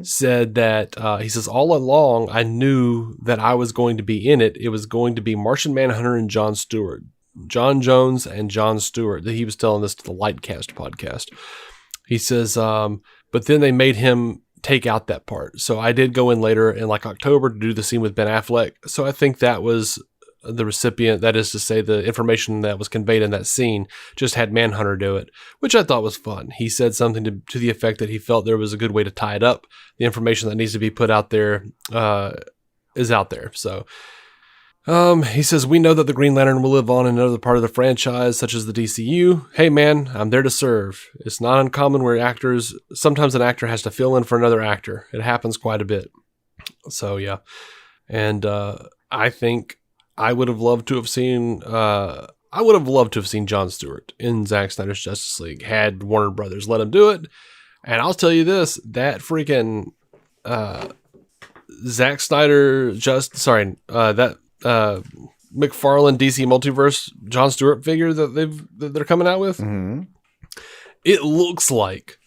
said that, he says, all along, I knew that I was going to be in it. It was going to be Martian Manhunter and Jon Stewart. John Jones and Jon Stewart. He was telling this to the Lightcast podcast. He says, but then they made him take out that part. So I did go in later in like October to do the scene with Ben Affleck. So I think that was the recipient, that is to say the information that was conveyed in that scene just had Manhunter do it, which I thought was fun. He said something to the effect that he felt there was a good way to tie it up. The information that needs to be put out there is out there. So he says, we know that the Green Lantern will live on in another part of the franchise, such as the DCU. Hey man, I'm there to serve. It's not uncommon where sometimes an actor has to fill in for another actor. It happens quite a bit. So yeah. And I think I would have loved to have seen Jon Stewart in Zack Snyder's Justice League had Warner Brothers let him do it. And I'll tell you this, that freaking Zack Snyder McFarlane DC Multiverse Jon Stewart figure that they're coming out with. Mm-hmm. It looks like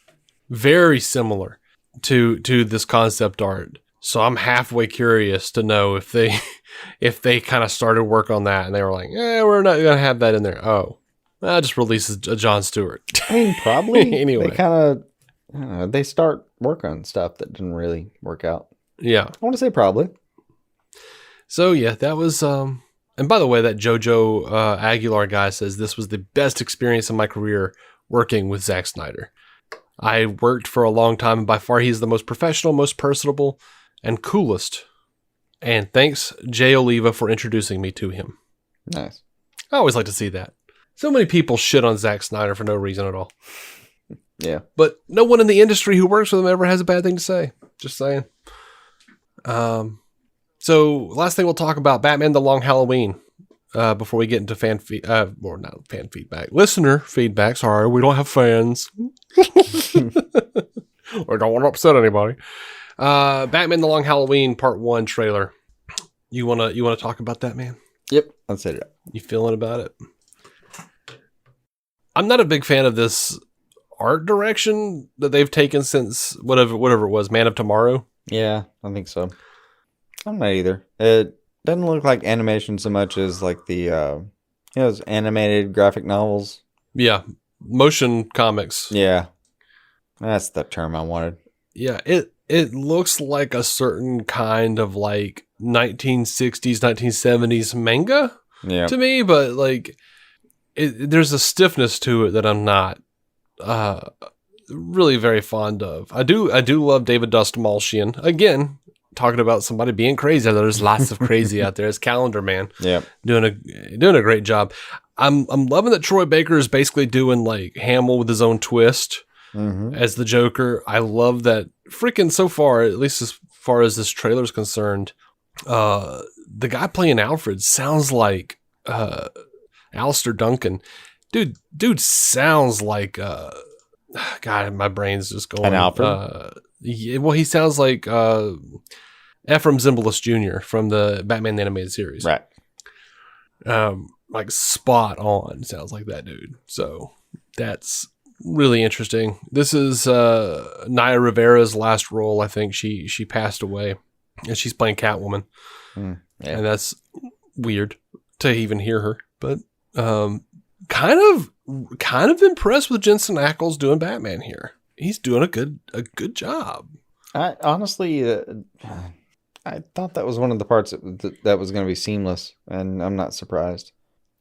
very similar to this concept art. So I'm halfway curious to know if they kind of started work on that and they were like, we're not gonna have that in there. Oh, I'll just release a Jon Stewart. I mean, probably. Anyway, they kind of they start work on stuff that didn't really work out. Yeah, I want to say probably. So yeah, that was and by the way, that Jojo Aguilar guy says this was the best experience in my career working with Zack Snyder. I worked for a long time, and by far he's the most professional, most personable, and coolest. And thanks, Jay Oliva, for introducing me to him. Nice. I always like to see that. So many people shit on Zack Snyder for no reason at all. Yeah. But no one in the industry who works with him ever has a bad thing to say. Just saying. So last thing we'll talk about, Batman The Long Halloween, before we get into listener feedback. Sorry, we don't have fans. Or don't want to upset anybody. Batman The Long Halloween Part 1 trailer. You wanna talk about that, man? Yep, let's set it up. You feeling about it? I'm not a big fan of this art direction that they've taken since whatever it was, Man of Tomorrow. Yeah, I think so. I'm not either. It doesn't look like animation so much as like the those animated graphic novels. Yeah, motion comics. Yeah, that's the term I wanted. Yeah, it looks like a certain kind of like 1960s, 1970s manga to me, but like there's a stiffness to it that I'm not really very fond of. I do love David Dastmalchian. Again, talking about somebody being crazy. There's lots of crazy out there. It's Calendar Man. Yeah. Doing a great job. I'm loving that Troy Baker is basically doing like Hamill with his own twist as the Joker. I love that freaking so far, at least as far as this trailer is concerned, the guy playing Alfred sounds like Alistair Duncan. Dude sounds like God, my brain's just going. An Alfred? Well, he sounds like Ephraim Zimbalist Jr. from the Batman the Animated Series. Right. Like spot on. Sounds like that dude. So that's really interesting. This is Naya Rivera's last role. I think she passed away, and she's playing Catwoman. And that's weird to even hear her. But kind of impressed with Jensen Ackles doing Batman here. He's doing a good job. I honestly, I thought that was one of the parts that was going to be seamless, and I'm not surprised.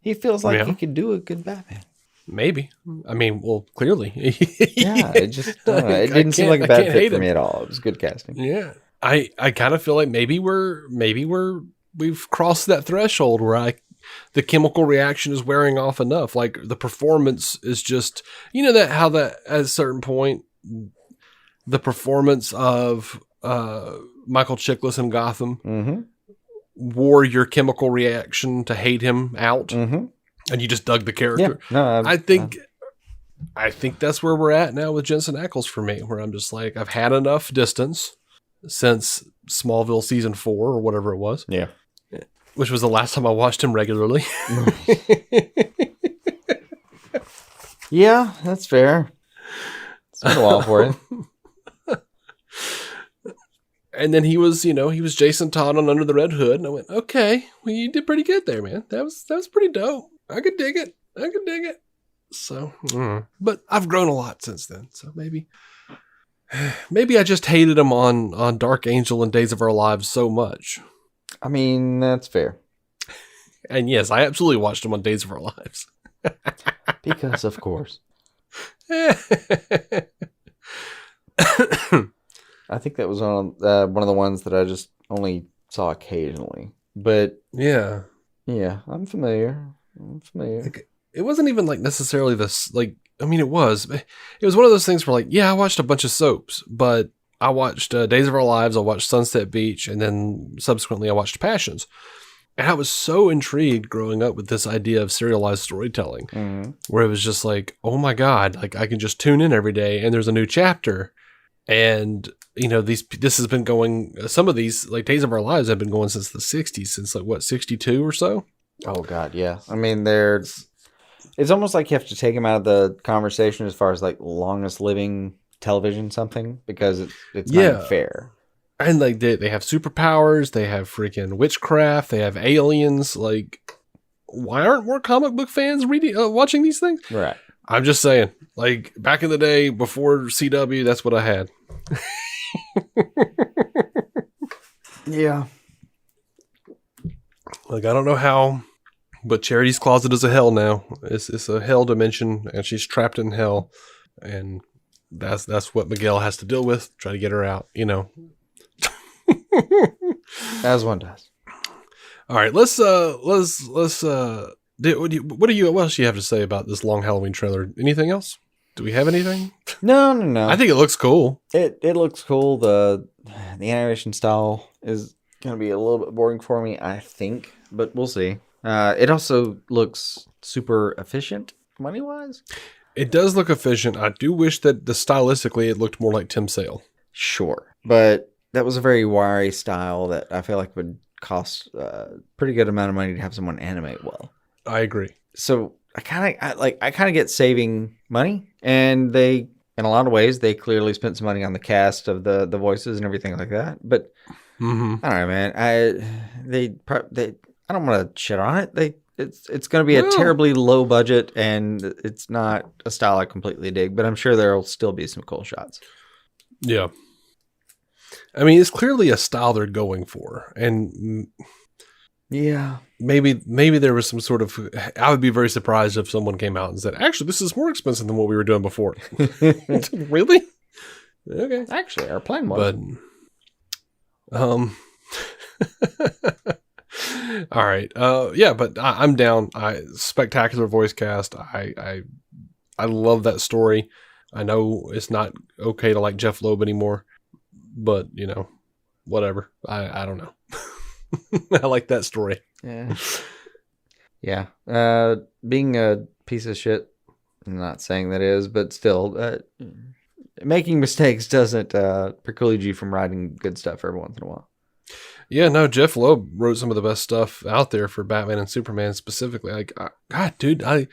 He feels like he could do a good Batman. Maybe. I mean, well, clearly. Yeah, it just it didn't seem like a bad fit for me at all. It was good casting. Yeah, I kind of feel like maybe we've crossed that threshold where the chemical reaction is wearing off enough. Like the performance is just, how that at a certain point, the performance of Michael Chiklis in Gotham wore your chemical reaction to hate him out, and you just dug the character. Yeah. No, I think that's where we're at now with Jensen Ackles for me, where I'm just like, I've had enough distance since Smallville season 4 or whatever it was. Yeah. Which was the last time I watched him regularly. Yeah, that's fair. It's been a while for it. And then he was Jason Todd on Under the Red Hood, and I went, okay, well, you did pretty good there, man. That was pretty dope. I could dig it. So, but I've grown a lot since then. So maybe I just hated him on Dark Angel and Days of Our Lives so much. I mean, that's fair. And yes, I absolutely watched him on Days of Our Lives. Because of course. I think that was one of the ones that I just only saw occasionally. But yeah, I'm familiar. Like, it wasn't even like necessarily this, like, I mean, it was one of those things where like, yeah, I watched a bunch of soaps, but I watched Days of Our Lives, I watched Sunset Beach, and then subsequently I watched Passions. And I was so intrigued growing up with this idea of serialized storytelling, where it was just like, oh my God, like I can just tune in every day and there's a new chapter. And, this has been going, some of these, like Days of Our Lives have been going since the 60s, since like, 62 or so? Oh God, yeah. I mean, it's almost like you have to take them out of the conversation as far as like longest living television something, because it's not fair. And like they have superpowers, they have freaking witchcraft, they have aliens. Like, why aren't more comic book fans watching these things? Right. I'm just saying, like back in the day before CW, that's what I had. Yeah. Like, I don't know how, but Charity's closet is a hell now. It's a hell dimension, and she's trapped in hell, and that's what Miguel has to deal with. Try to get her out, As one does. All right, what else do you have to say about this long Halloween trailer? Anything else? Do we have anything? No. I think it looks cool. It looks cool. The animation style is going to be a little bit boring for me, I think, but we'll see. It also looks super efficient money-wise. It does look efficient. I do wish that stylistically it looked more like Tim Sale. Sure, but that was a very wiry style that I feel like would cost a pretty good amount of money to have someone animate well. I agree. So I kind of get saving money, and they, in a lot of ways, they clearly spent some money on the cast of the voices and everything like that. But I don't know, man. I don't want to shit on it. It's going to be a terribly low budget, and it's not a style I completely dig. But I'm sure there'll still be some cool shots. Yeah. I mean, it's clearly a style they're going for, and Yeah. maybe there was some sort of. I would be very surprised if someone came out and said, "Actually, this is more expensive than what we were doing before." Really? Okay. Actually, our plan was. But all right. Yeah, but I'm down. Spectacular voice cast. I love that story. I know it's not okay to like Jeff Loeb anymore, but whatever. I don't know. I like that story. Yeah. Yeah. Being a piece of shit, I'm not saying that is, but still, making mistakes doesn't preclude you from writing good stuff every once in a while. Yeah, no, Jeff Loeb wrote some of the best stuff out there for Batman and Superman specifically. Like, God, dude, I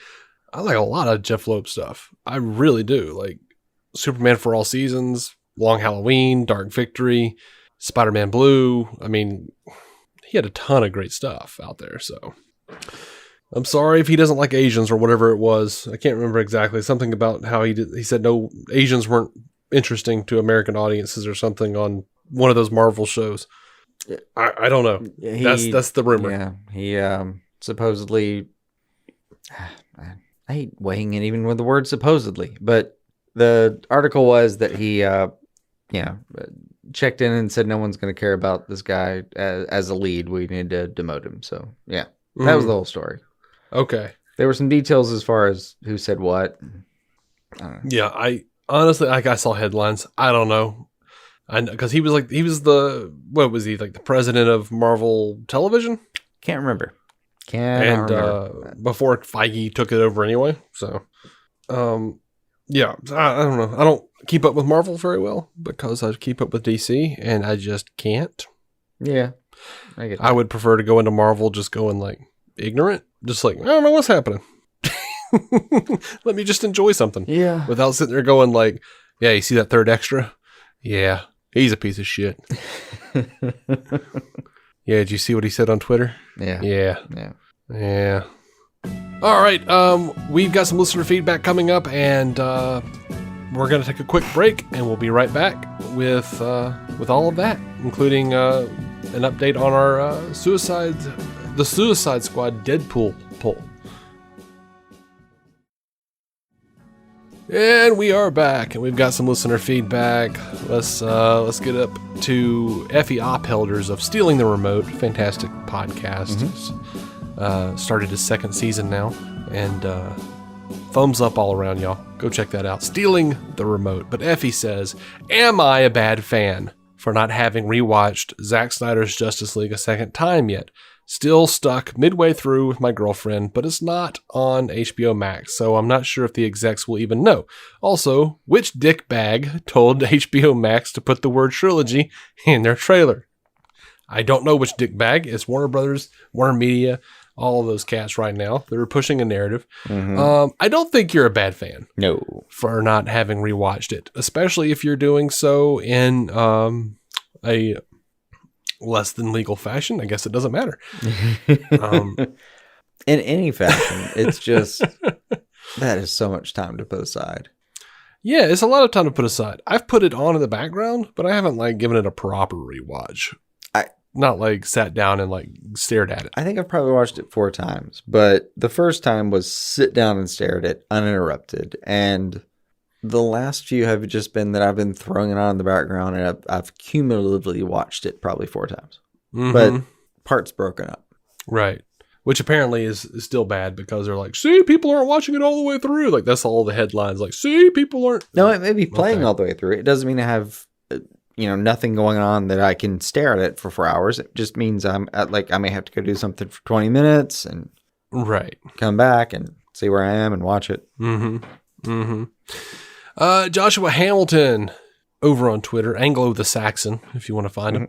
like a lot of Jeff Loeb stuff. I really do. Like Superman for All Seasons, Long Halloween, Dark Victory, Spider-Man Blue. I mean, he had a ton of great stuff out there. So I'm sorry if he doesn't like Asians or whatever it was. I can't remember exactly. Something about how he said no, Asians weren't interesting to American audiences or something on one of those Marvel shows. I don't know. That's the rumor. Yeah, he supposedly. I hate weighing in even with the word supposedly, but the article was that he, checked in and said no one's going to care about this guy as a lead. We need to demote him. So yeah, that was the whole story. Okay. There were some details as far as who said what. I don't know. Yeah, I honestly, I saw headlines. I don't know. Because he was the president of Marvel Television? Can't remember. Before Feige took it over anyway. So, yeah, I don't know. I don't keep up with Marvel very well because I keep up with DC and I just can't. Yeah. I get that. I would prefer to go into Marvel just going like ignorant. Just like, I don't know what's happening. Let me just enjoy something. Yeah. Without sitting there going like, yeah, you see that third extra? Yeah. He's a piece of shit. Yeah, did you see what he said on Twitter? Yeah. Yeah. Yeah. All right. We've got some listener feedback coming up, and we're going to take a quick break, and we'll be right back with all of that, including an update on our the Suicide Squad Deadpool poll. And we are back, and we've got some listener feedback. Let's get up to Effie Ophelders of Stealing the Remote. Fantastic podcast. Started his second season now, and thumbs up all around, y'all. Go check that out. Stealing the Remote. But Effie says, am I a bad fan for not having rewatched Zack Snyder's Justice League a second time yet? Still stuck midway through with my girlfriend, but it's not on HBO Max, so I'm not sure if the execs will even know. Also, which dickbag told HBO Max to put the word trilogy in their trailer? I don't know which dickbag. It's Warner Brothers, Warner Media, all of those cats right now. They're pushing a narrative. I don't think you're a bad fan. No. For not having rewatched it, especially if you're doing so in a less than legal fashion. I guess it doesn't matter. In any fashion, it's just that is so much time to put aside. Yeah, it's a lot of time to put aside. I've put it on in the background, but I haven't like given it a proper rewatch. Not like sat down and like stared at it. I think I've probably watched it 4 times, but the first time was sit down and stare at it uninterrupted, and the last few have just been that I've been throwing it on in the background, and I've cumulatively watched it probably 4 times. But parts broken up. Right. Which apparently is still bad because they're like, see, people aren't watching it all the way through. Like, that's all the headlines. Like, see, people aren't. No, it may be playing all the way through. It doesn't mean I have, nothing going on that I can stare at it for 4 hours. It just means I may have to go do something for 20 minutes and come back and see where I am and watch it. Joshua Hamilton over on Twitter, Anglo the Saxon, if you want to find him,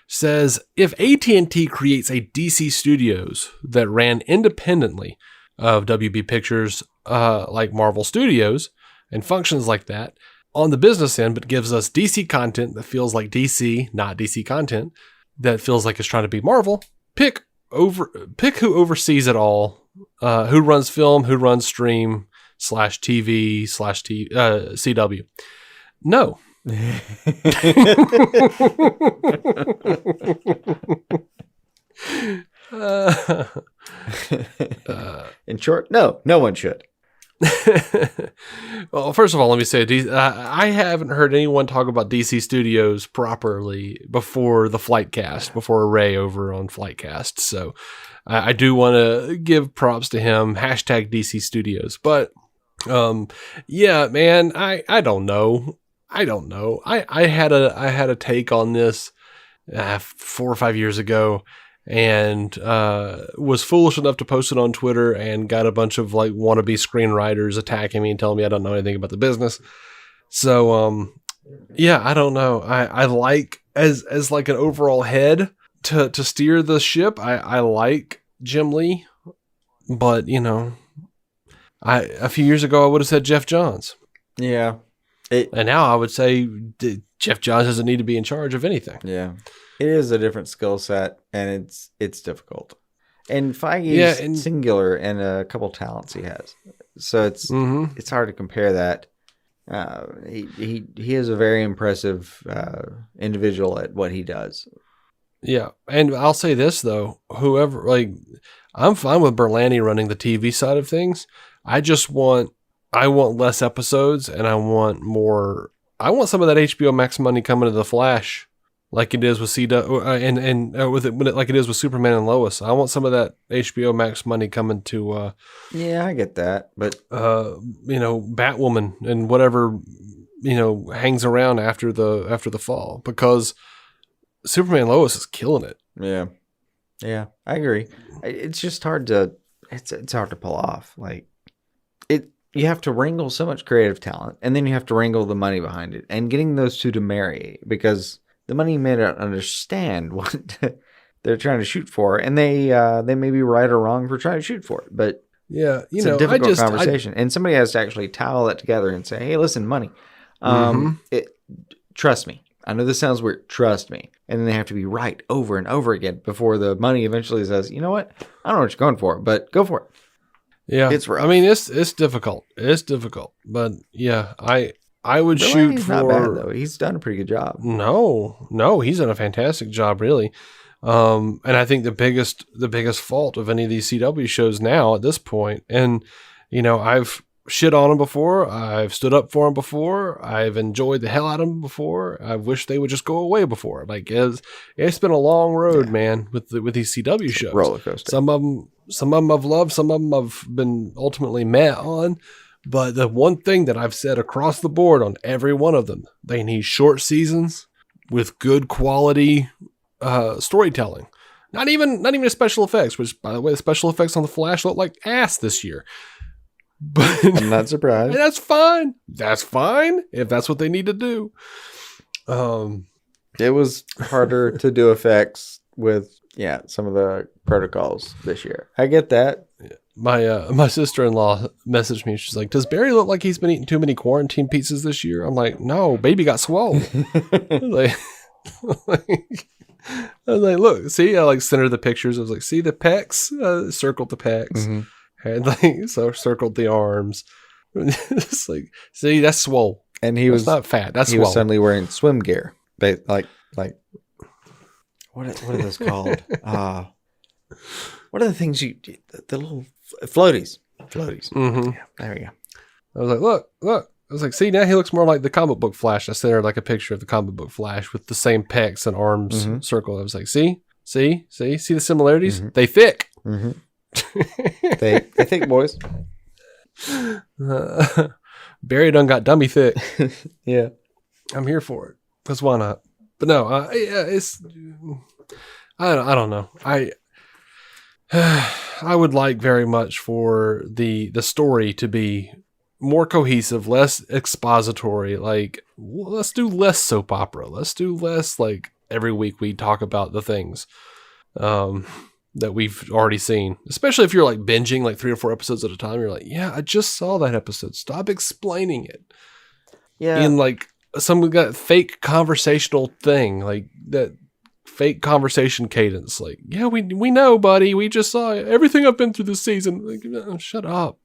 says, if AT&T creates a DC Studios that ran independently of WB Pictures, like Marvel Studios, and functions like that on the business end, but gives us DC content that feels like DC, not DC content, that feels like it's trying to be Marvel, pick who oversees it all, who runs film, who runs stream, /TV, /CW. No. In short, no one should. Well, first of all, let me say, I haven't heard anyone talk about DC Studios properly before the Flightcast, before Ray over on Flightcast. So I do want to give props to him. Hashtag DC Studios. But yeah, man, I don't know. I had a take on this 4 or 5 years ago, and was foolish enough to post it on Twitter, and got a bunch of like wannabe screenwriters attacking me and telling me I don't know anything about the business. So yeah, I don't know. I like as like an overall head to steer the ship. I like Jim Lee, but you know, a few years ago I would have said Jeff Johns. Yeah. And now I would say Jeff Johns doesn't need to be in charge of anything. Yeah. It is a different skill set, and it's difficult. And Feige's singular in a couple talents he has. So it's hard to compare that. He is a very impressive individual at what he does. Yeah. And I'll say this though, whoever, like, I'm fine with Berlanti running the TV side of things. I want less episodes, and I want some of that HBO Max money coming to The Flash, like it is with like it is with Superman and Lois. I want some of that HBO Max money coming to yeah, I get that, but Batwoman and whatever, hangs around after the fall, because Superman and Lois is killing it. Yeah, I agree. It's just hard to pull off. Like you have to wrangle so much creative talent, and then you have to wrangle the money behind it, and getting those two to marry, because the money may not understand what they're trying to shoot for, and they may be right or wrong for trying to shoot for it. But yeah, it's a difficult conversation, and somebody has to actually towel that together and say, "Hey, listen, money, trust me. I know this sounds weird. Trust me." And then they have to be right over and over again before the money eventually says, "You know what? I don't know what you're going for, but go for it." Yeah, it's rough. I mean, it's difficult. It's difficult, but yeah, I would shoot he's for. Not bad though. He's done a pretty good job. No, he's done a fantastic job, really. And I think the biggest fault of any of these CW shows now at this point, and I've shit on him before, I've stood up for him before, I've enjoyed the hell out of him before. I wish they would just go away before. Like it's been a long road, man, with these CW shows. Roller coaster. Some of them I've loved, some of them I've been ultimately mad on. But the one thing that I've said across the board on every one of them, they need short seasons with good quality storytelling. Not even special effects, which, by the way, the special effects on The Flash look like ass this year. But I'm not surprised. That's fine. That's fine if that's what they need to do. It was harder to do effects with some of the protocols this year. I get that. My sister-in-law messaged me. She's like, "Does Barry look like he's been eating too many quarantine pizzas this year?" I'm like, "No, baby got swole." I was like, "Look, see," I like centered the pictures. I was like, "See the pecs?" Circled the pecs, and so circled the arms. It's like, see, that's swole, and that's not fat. That's he swole. Was suddenly wearing swim gear, like what are those called? What are the things the little floaties? Mm-hmm. Yeah, there we go. I was like, look. I was like, see, now he looks more like the comic book Flash. I sent her like a picture of the comic book Flash with the same pecs and arms circled. I was like, see the similarities? They thick. They thick, boys. Barry done got dummy thick. Yeah, I'm here for it. Because why not? But no, it's I don't know. I would like very much for the story to be more cohesive, less expository. Like, let's do less soap opera. Let's do less, like, every week we talk about the things that we've already seen. Especially if you're, like, binging, like, 3 or 4 episodes at a time. You're like, yeah, I just saw that episode. Stop explaining it. Yeah. And, like, some got fake conversational thing, like, that fake conversation cadence. Like, yeah, we know, buddy. We just saw everything I've been through this season. Like, shut up.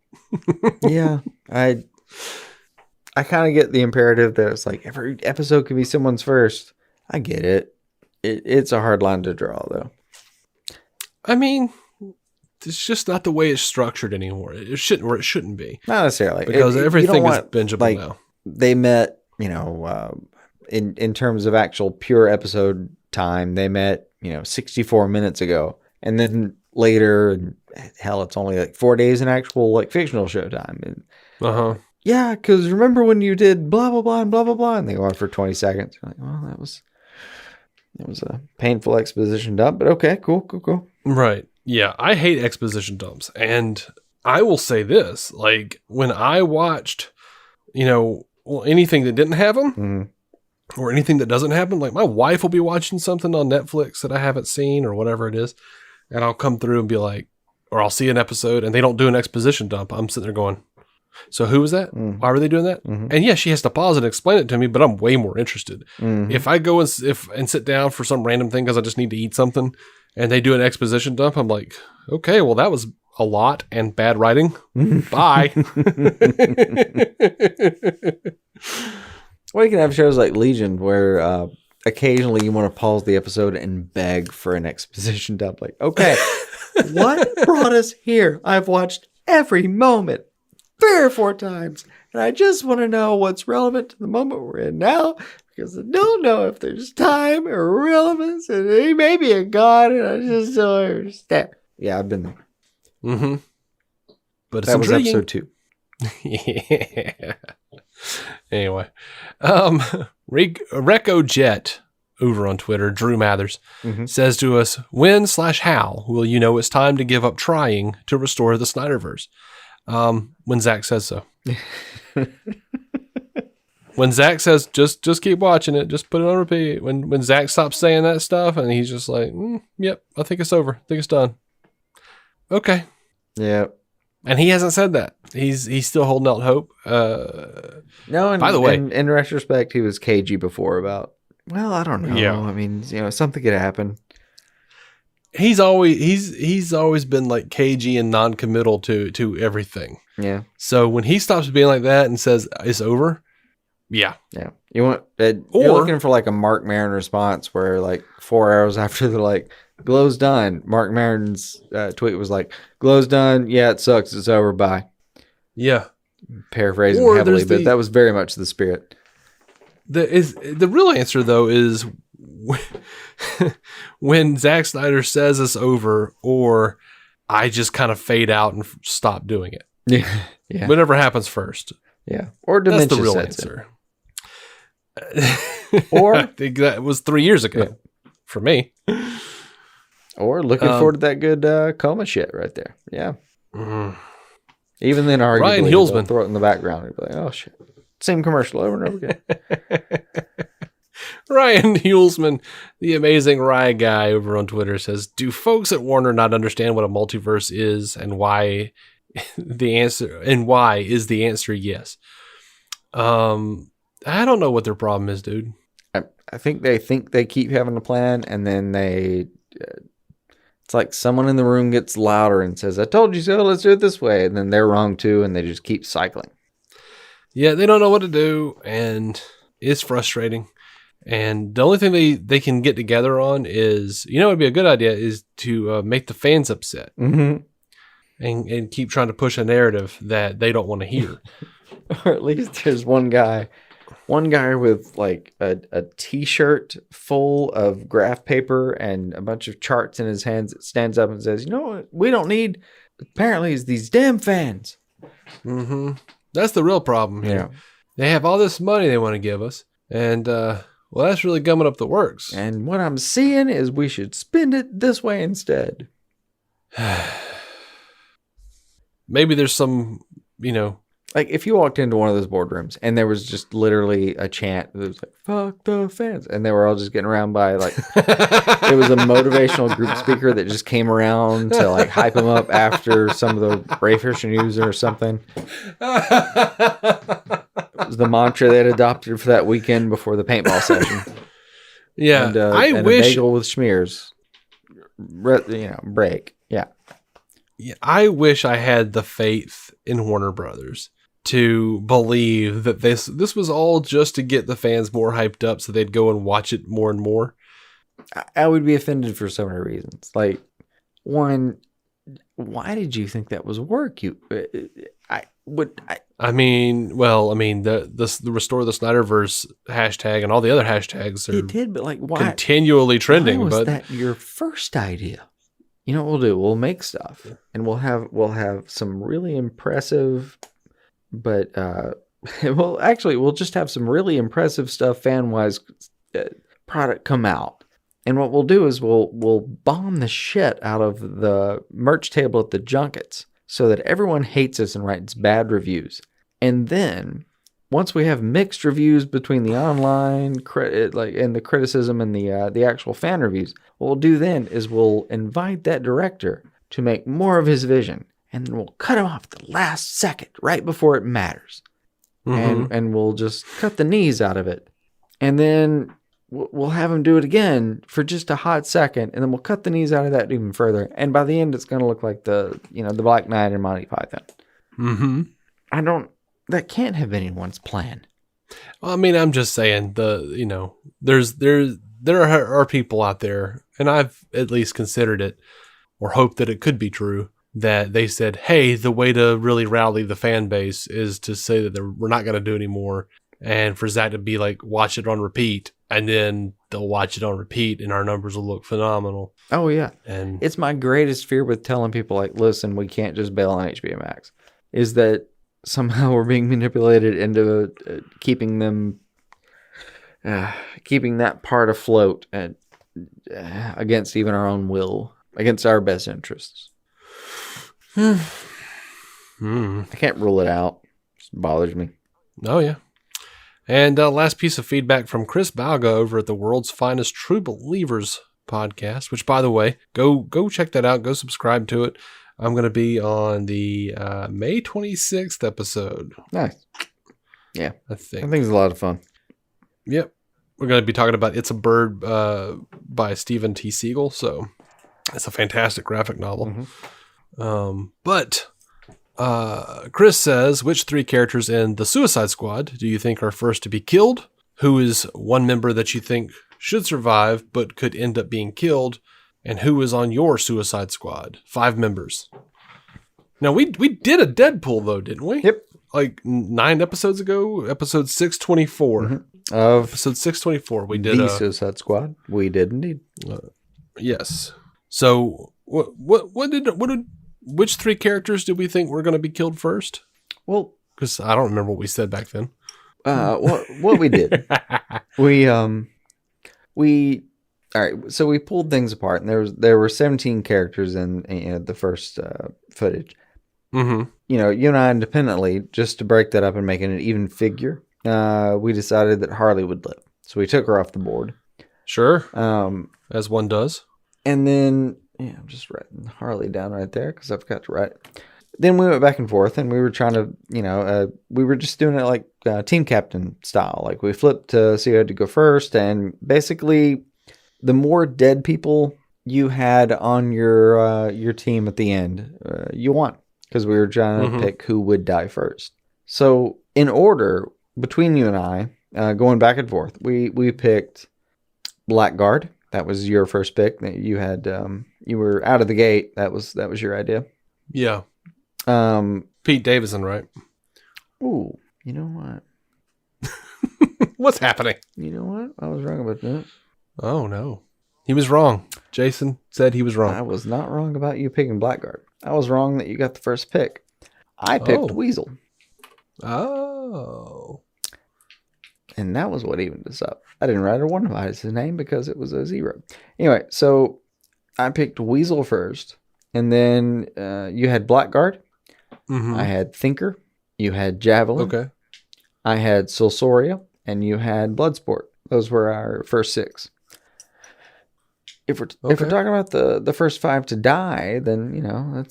Yeah, I I kind of get the imperative that it's like every episode could be someone's first. I get it. It's a hard line to draw, though. I mean, it's just not the way it's structured anymore. It shouldn't be. Not necessarily. Because everything is bingeable now. They met, in terms of actual pure episode time, they met, 64 minutes ago. And then later, and hell, it's only like 4 days in actual like fictional showtime. And, yeah, because remember when you did blah, blah, blah, and blah, blah, blah, and they go on for 20 seconds. You're like, well, that was a painful exposition dump, but okay, cool. Right. Yeah, I hate exposition dumps. And I will say this, like, when I watched, anything that didn't have them, or anything that doesn't have them, like, my wife will be watching something on Netflix that I haven't seen, or whatever it is, and I'll come through and be like, or I'll see an episode, and they don't do an exposition dump. I'm sitting there going, so who was that? Why were they doing that? And yeah, she has to pause and explain it to me, but I'm way more interested. If I go and sit down for some random thing because I just need to eat something, and they do an exposition dump, I'm like, okay, well, that was a lot and bad writing. Bye. Well, you can have shows like Legion where occasionally you want to pause the episode and beg for an exposition dump. Like, okay, what brought us here? I've watched every moment 3 or 4 times, and I just want to know what's relevant to the moment we're in now, because I don't know if there's time or relevance, and he may be a god, and I just don't understand. Yeah, I've been there. But that was intriguing. episode 2. Yeah. Anyway, Reco Jet over on Twitter, Drew Mathers, says to us, when/how will you know it's time to give up trying to restore the Snyderverse? When Zack says so. When Zack says, just keep watching it, just put it on repeat. When Zack stops saying that stuff and he's just like, yep, I think it's over. I think it's done. Okay. Yeah. And he hasn't said that. He's still holding out hope. No, and by the way, in retrospect, he was cagey before about, well, I don't know. Yeah. I mean, something could happen. He's always been like cagey and non-committal to everything. Yeah. So when he stops being like that and says it's over, yeah. You're looking for like a Mark Maron response where like 4 hours after they're like, glow's done. Mark Maron's tweet was like, glow's done. Yeah, it sucks. It's over. Bye. Yeah. Paraphrasing heavily, but that was very much the spirit. The real answer though is when Zack Snyder says it's over, or I just kind of fade out and stop doing it. Yeah. Whatever happens first. Yeah. Or dementia. That's the real answer. Or I think that was 3 years ago for me. Or looking forward to that good coma shit right there. Yeah. Even then, arguably, Ryan Hulsman, throw it in the background and be like, oh shit. Same commercial over and over again. Ryan Hulsman, the amazing Rye guy over on Twitter, says, do folks at Warner not understand what a multiverse is, and why is the answer yes? I don't know what their problem is, dude. I think they keep having a plan, and then it's like someone in the room gets louder and says, I told you so, let's do it this way. And then they're wrong too, and they just keep cycling. Yeah, they don't know what to do, and it's frustrating. And the only thing they can get together on is, it'd be a good idea is to make the fans upset. And keep trying to push a narrative that they don't want to hear. Or at least there's one guy with like a t-shirt full of graph paper and a bunch of charts in his hands that stands up and says, you know what we don't need apparently is these damn fans. That's the real problem here. Yeah. They have all this money they want to give us, and well, that's really gumming up the works. And what I'm seeing is we should spend it this way instead. Maybe there's some, like if you walked into one of those boardrooms and there was just literally a chant that was like, fuck the fans. And they were all just getting around by like, it was a motivational group speaker that just came around to like hype them up after some of the Rayfisher news or something. It was the mantra they had adopted for that weekend before the paintball session. Yeah. And, I wish. A bagel with schmears. Break. Yeah. Yeah. I wish I had the faith in Warner Brothers to believe that this was all just to get the fans more hyped up so they'd go and watch it more and more. I would be offended for so many reasons. Like, one, why did you think that was work? The Restore the Snyderverse hashtag and all the other hashtags are it did, but like, why continually trending. Why was but that your first idea? You know what we'll do? We'll make stuff, and we'll have some really impressive, but we'll just have some really impressive stuff fan wise product come out. And what we'll do is we'll bomb the shit out of the merch table at the junkets so that everyone hates us and writes bad reviews. And then once we have mixed reviews between the online and the criticism and the actual fan reviews, what we'll do then is we'll invite that director to make more of his vision, and then we'll cut him off at the last second right before it matters. Mhm. And we'll just cut the knees out of it. And then we'll have him do it again for just a hot second, and then we'll cut the knees out of that even further. And by the end, it's going to look like the Black Knight and Monty Python. Mm-hmm. That can't have been anyone's plan. Well, I mean, I'm just saying there are people out there, and I've at least considered it or hoped that it could be true, that they said, hey, the way to really rally the fan base is to say that we're not going to do anymore. And for Zack to be like, watch it on repeat, and then they'll watch it on repeat, and our numbers will look phenomenal. Oh, yeah. And it's my greatest fear with telling people, like, listen, we can't just bail on HBO Max, is that somehow we're being manipulated into keeping that part afloat and against even our own will, against our best interests. I can't rule it out. It just bothers me. Oh, yeah. And last piece of feedback from Chris Balga over at the World's Finest True Believers podcast, which, by the way, go check that out. Go subscribe to it. I'm going to be on the May 26th episode. Nice. Yeah. I think it's a lot of fun. Yep. We're going to be talking about It's a Bird by Stephen T. Siegel. So it's a fantastic graphic novel. Mm-hmm. But Chris says, which three characters in the Suicide Squad do you think are first to be killed? Who is one member that you think should survive but could end up being killed? And who is on your Suicide Squad? 5 members. Now, we did a Deadpool, though, didn't we? Yep. Like 9 episodes ago, episode 624. Mm-hmm. Of episode 624, we did the Suicide Squad. We did indeed. Yes. So, which 3 characters did we think were going to be killed first? Well, because I don't remember what we said back then. What we did, all right. So we pulled things apart, and there were 17 characters in the first footage. Mm-hmm. You and I independently, just to break that up and make it an even figure, we decided that Harley would live, so we took her off the board. Sure. As one does. And then, I'm just writing Harley down right there because I forgot to write it. Then we went back and forth, and we were trying to, we were just doing it like team captain style. Like, we flipped to see who had to go first, and basically, the more dead people you had on your team at the end, you won, because we were trying to pick who would die first. So, in order between you and I, going back and forth, we picked Blackguard. That was your first pick. You had you were out of the gate. That was your idea. Yeah. Pete Davidson, right? Ooh, you know what? What's happening? You know what? I was wrong about that. Oh, no. He was wrong. Jason said he was wrong. I was not wrong about you picking Blackguard. I was wrong that you got the first pick. I picked Weasel. Oh. And that was what evened us up. I didn't write a one about his name because it was a 0. Anyway, so I picked Weasel first. And then you had Blackguard. Mm-hmm. I had Thinker. You had Javelin. Okay. I had Sulsoria. And you had Bloodsport. Those were our first 6. If we're talking about the first 5 to die, then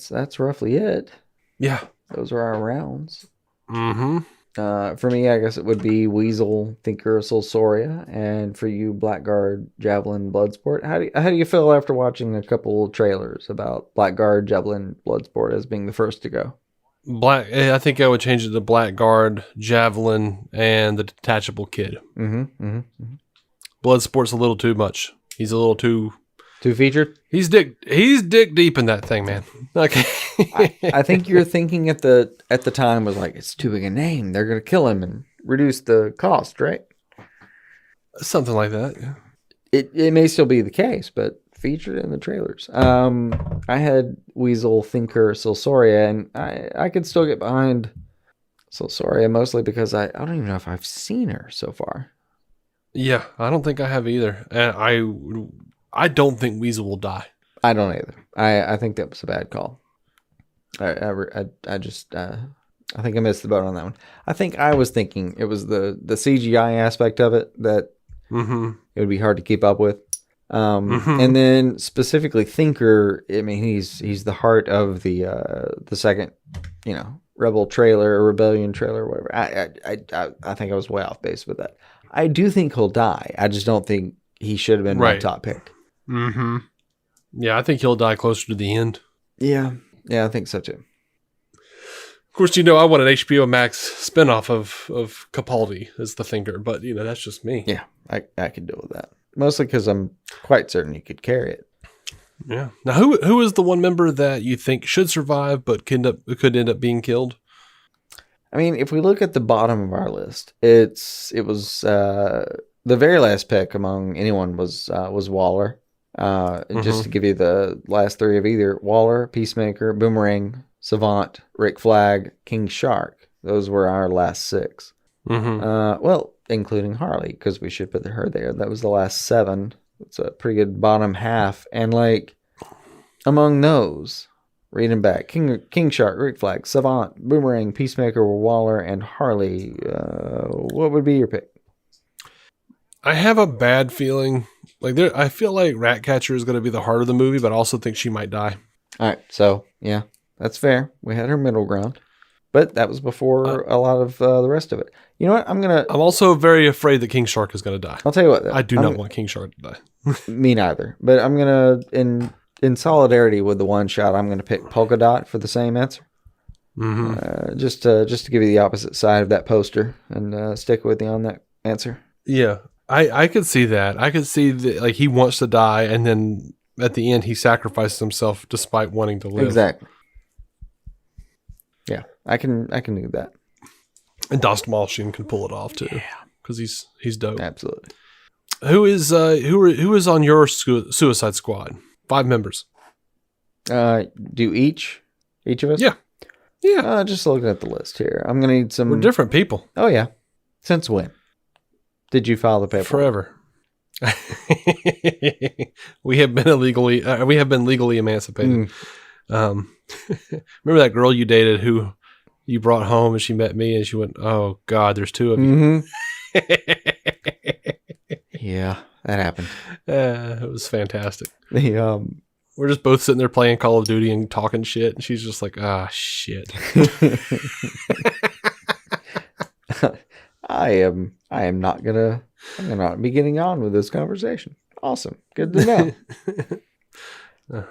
that's roughly it. Yeah, those are our rounds. Mm-hmm. For me, I guess it would be Weasel, Thinker, Sulsoria, and for you, Blackguard, Javelin, Bloodsport. How do you feel after watching a couple trailers about Blackguard, Javelin, Bloodsport as being the first to go? Black. I think I would change it to Blackguard, Javelin, and the Detachable Kid. Bloodsport's a little too much. He's a little too featured. He's dick deep in that thing, man. Okay. I think you're thinking at the time was like, it's too big a name. They're gonna kill him and reduce the cost, right? Something like that. Yeah. It may still be the case, but featured in the trailers. I had Weasel, Thinker, Silsoria, and I could still get behind Silsoria, mostly because I don't even know if I've seen her so far. Yeah, I don't think I have either. And I don't think Weasel will die. I don't either. I think that was a bad call. I think I missed the boat on that one. I think I was thinking it was the CGI aspect of it that it would be hard to keep up with. And then specifically Thinker, I mean, he's the heart of the second, Rebel trailer or Rebellion trailer or whatever. I think I was way off base with that. I do think he'll die. I just don't think he should have been my top pick. Yeah, I think he'll die closer to the end. Yeah, I think so too. Of course, I want an HBO Max spinoff of Capaldi as the Thinker, but that's just me. Yeah, I could deal with that. Mostly because I'm quite certain he could carry it. Yeah. Now, who is the one member that you think should survive but could end up being killed? I mean, if we look at the bottom of our list, it was the very last pick among anyone was Waller. Just to give you the last three of either Waller, Peacemaker, Boomerang, Savant, Rick Flag, King Shark. Those were our last six. Well, including Harley, because we should put her there. That was the last seven. It's a pretty good bottom half. And among those, reading back, King Shark, Rick Flag, Savant, Boomerang, Peacemaker, Waller, and Harley. What would be your pick? I have a bad feeling. I feel like Ratcatcher is going to be the heart of the movie, but I also think she might die. All right, so yeah, that's fair. We had her middle ground, but that was before a lot of the rest of it. You know what? I'm also very afraid that King Shark is going to die. I'll tell you what. I do not want King Shark to die. Me neither. But I'm gonna, in solidarity with the one shot, I'm gonna pick Polka Dot for the same answer. Just to give you the opposite side of that poster and stick with you on that answer. Yeah. I could see that. I could see that, he wants to die, and then at the end he sacrifices himself despite wanting to live. Exactly. Yeah, I can do that. And Martian can pull it off too. Yeah, because he's dope. Absolutely. Who is on your Suicide Squad? 5 members. Do each of us? Yeah. Just looking at the list here, I'm gonna need some. We're different people. Oh yeah. Since when? Did you file the paper? Forever. We have been legally emancipated. Remember that girl you dated who you brought home and she met me and she went, "Oh God, there's 2 of you." Yeah, that happened. It was fantastic. We're just both sitting there playing Call of Duty and talking shit, and she's just like, "Ah, shit." I'm not gonna be getting on with this conversation. Awesome. Good to know.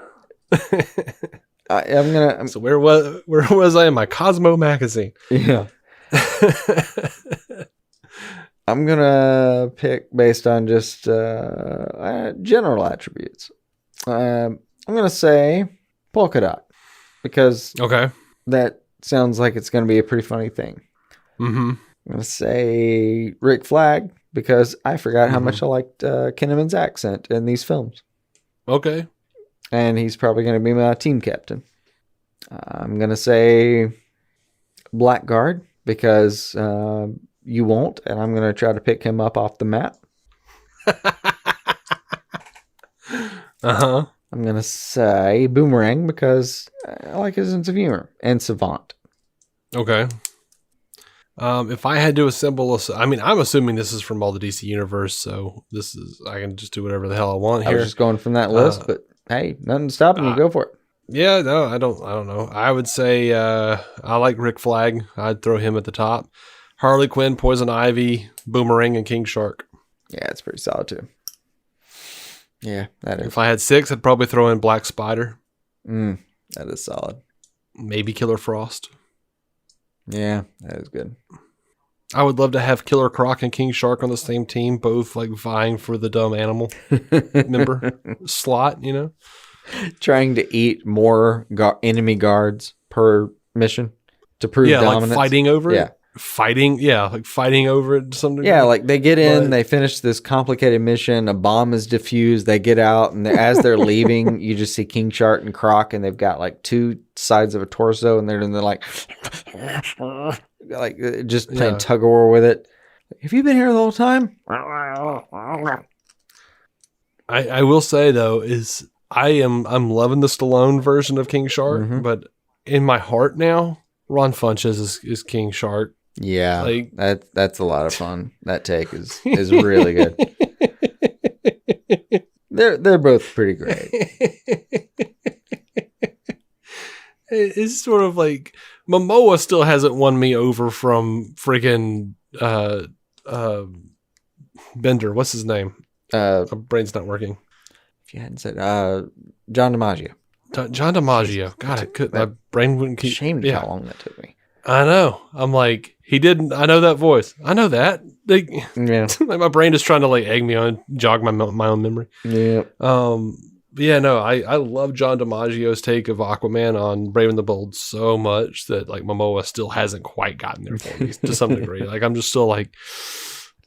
So where was I in my Cosmo magazine? Yeah. I'm gonna pick based on just general attributes. I'm gonna say Polka Dot because that sounds like it's gonna be a pretty funny thing. I'm going to say Rick Flag because I forgot how much I liked Kinnaman's accent in these films. Okay. And he's probably going to be my team captain. I'm going to say Blackguard because you won't, and I'm going to try to pick him up off the map. I'm going to say Boomerang because I like his sense of humor, and Savant. Okay. If I had to assemble I'm assuming this is from all the DC universe, so I can just do whatever the hell I want here. I was just going from that list, but hey, nothing stopping you. Go for it. Yeah, no, I don't know. I would say I like Rick Flag. I'd throw him at the top. Harley Quinn, Poison Ivy, Boomerang, and King Shark. Yeah, it's pretty solid too. Yeah, that is. If I had 6, I'd probably throw in Black Spider. That is solid. Maybe Killer Frost. Yeah, that is good. I would love to have Killer Croc and King Shark on the same team, both like vying for the dumb animal member slot, you know? Trying to eat more enemy guards per mission to prove dominance. Like fighting over Yeah. it. Fighting over it to some degree. Yeah, like they get in, they finish this complicated mission, a bomb is diffused, they get out, and as they're leaving, you just see King Shark and Croc, and they've got like two sides of a torso, and they're like just playing tug of war with it. Have you been here the whole time? I will say though, is I'm loving the Stallone version of King Shark, but in my heart now, Ron Funches is King Shark. Yeah, like, that's a lot of fun. That take is really good. They're both pretty great. It's sort of like Momoa still hasn't won me over from friggin' Bender. What's his name? My brain's not working. If you hadn't said John DiMaggio. John DiMaggio. God, my brain wouldn't keep. Ashamed how long that took me. I know. I'm like, he didn't. I know that voice. I know that. Like my brain is trying to like egg me on, jog my own memory. Yeah. But yeah, no, I love John DiMaggio's take of Aquaman on Brave and the Bold so much that like Momoa still hasn't quite gotten there for me to some degree. Like I'm just still like,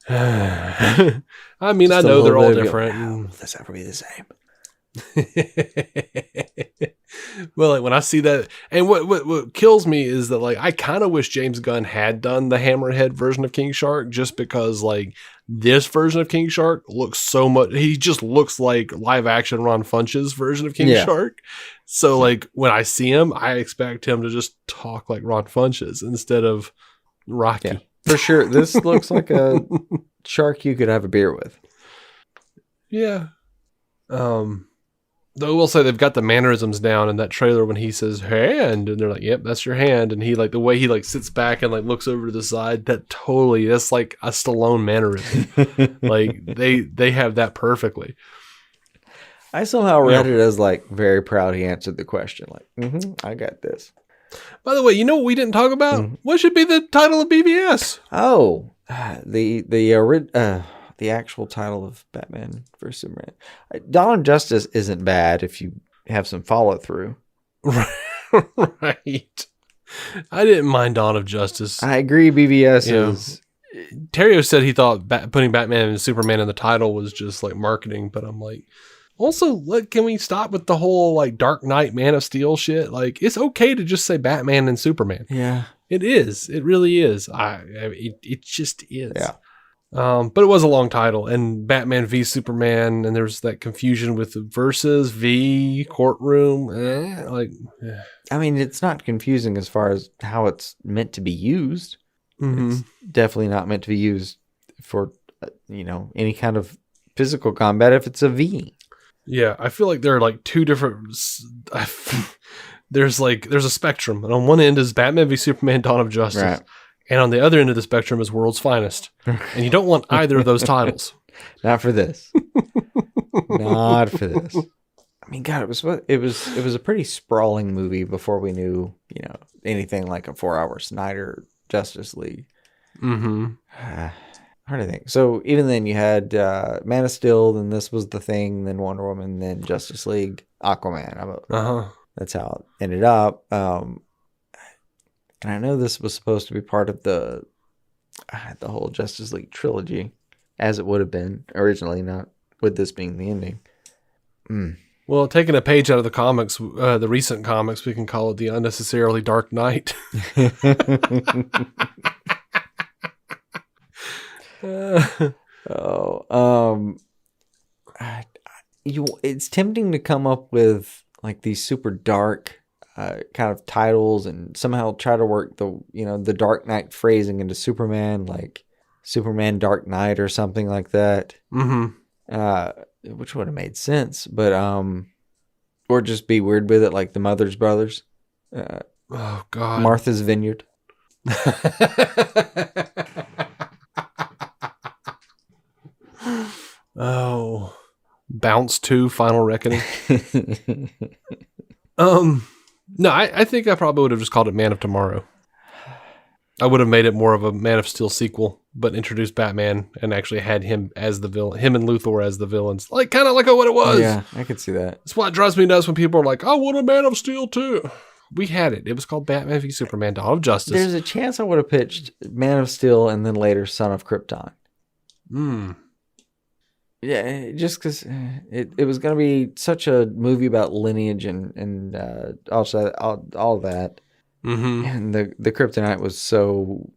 I mean, I know they're all different. Will this ever be the same? Well, like when I see that, and what kills me is that like I kind of wish James Gunn had done the Hammerhead version of King Shark, just because like this version of King Shark looks so much. He just looks like live action Ron Funches version of King Shark. So like when I see him, I expect him to just talk like Ron Funches instead of Rocky. Yeah, for sure. This looks like a shark you could have a beer with. Yeah. Though I will say they've got the mannerisms down in that trailer when he says hand, and they're like, "Yep, that's your hand." And he like the way he like sits back and like looks over to the side. That's like a Stallone mannerism. Like they have that perfectly. I somehow read it as like very proud he answered the question. Like, I got this. By the way, you know what we didn't talk about? What should be the title of BVS? Oh, the actual title of Batman vs Superman. Dawn of Justice isn't bad if you have some follow through. Right. I didn't mind Dawn of Justice. I agree. BVS is. Terrio said he thought putting Batman and Superman in the title was just like marketing, but I'm like, also, can we stop with the whole like Dark Knight, Man of Steel shit? Like, it's okay to just say Batman and Superman. Yeah, it is. It really is. It just is. Yeah. But it was a long title, and Batman v Superman, and there's that confusion with the versus v courtroom. I mean, it's not confusing as far as how it's meant to be used. It's definitely not meant to be used for any kind of physical combat if it's a V. Yeah, I feel like there are like two different. There's a spectrum, and on one end is Batman v Superman: Dawn of Justice. Right. And on the other end of the spectrum is World's Finest. And you don't want either of those titles. Not for this. Not for this. I mean, God, it was a pretty sprawling movie before we knew, anything like a 4-hour Snyder Justice League. Hard to think. So even then you had Man of Steel, then this was the Thing, then Wonder Woman, then Justice League, Aquaman. That's how it ended up. And I know this was supposed to be part of the whole Justice League trilogy, as it would have been originally, not with this being the ending. Well, taking a page out of the comics, the recent comics, we can call it the unnecessarily Dark Knight. It's tempting to come up with like these super dark kind of titles and somehow try to work the Dark Knight phrasing into Superman, like Superman Dark Knight or something like that. Which would have made sense, but or just be weird with it, like the Mother's Brothers. Oh God, Martha's Vineyard. Oh, Bounce 2, Final Reckoning. No, I think I probably would have just called it Man of Tomorrow. I would have made it more of a Man of Steel sequel, but introduced Batman and actually had him as the villain, him and Luthor as the villains, like kind of like what it was. Yeah, I could see that. That's why it drives me nuts when people are like, "I want a Man of Steel too." We had it. It was called Batman v Superman: Dawn of Justice. There's a chance I would have pitched Man of Steel and then later Son of Krypton. Yeah, just because it was going to be such a movie about lineage and also all that. Mm-hmm. And the kryptonite was so,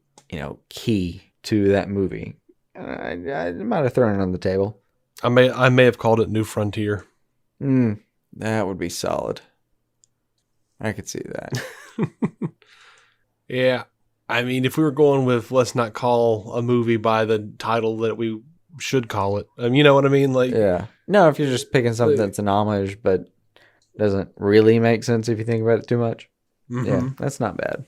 key to that movie. I might have thrown it on the table. I may have called it New Frontier. That would be solid. I could see that. Yeah. I mean, if we were going with let's not call a movie by the title that we should call it. You know what I mean? Like, yeah. No, if you're just picking something that's an homage but doesn't really make sense if you think about it too much. Mm-hmm. Yeah, that's not bad.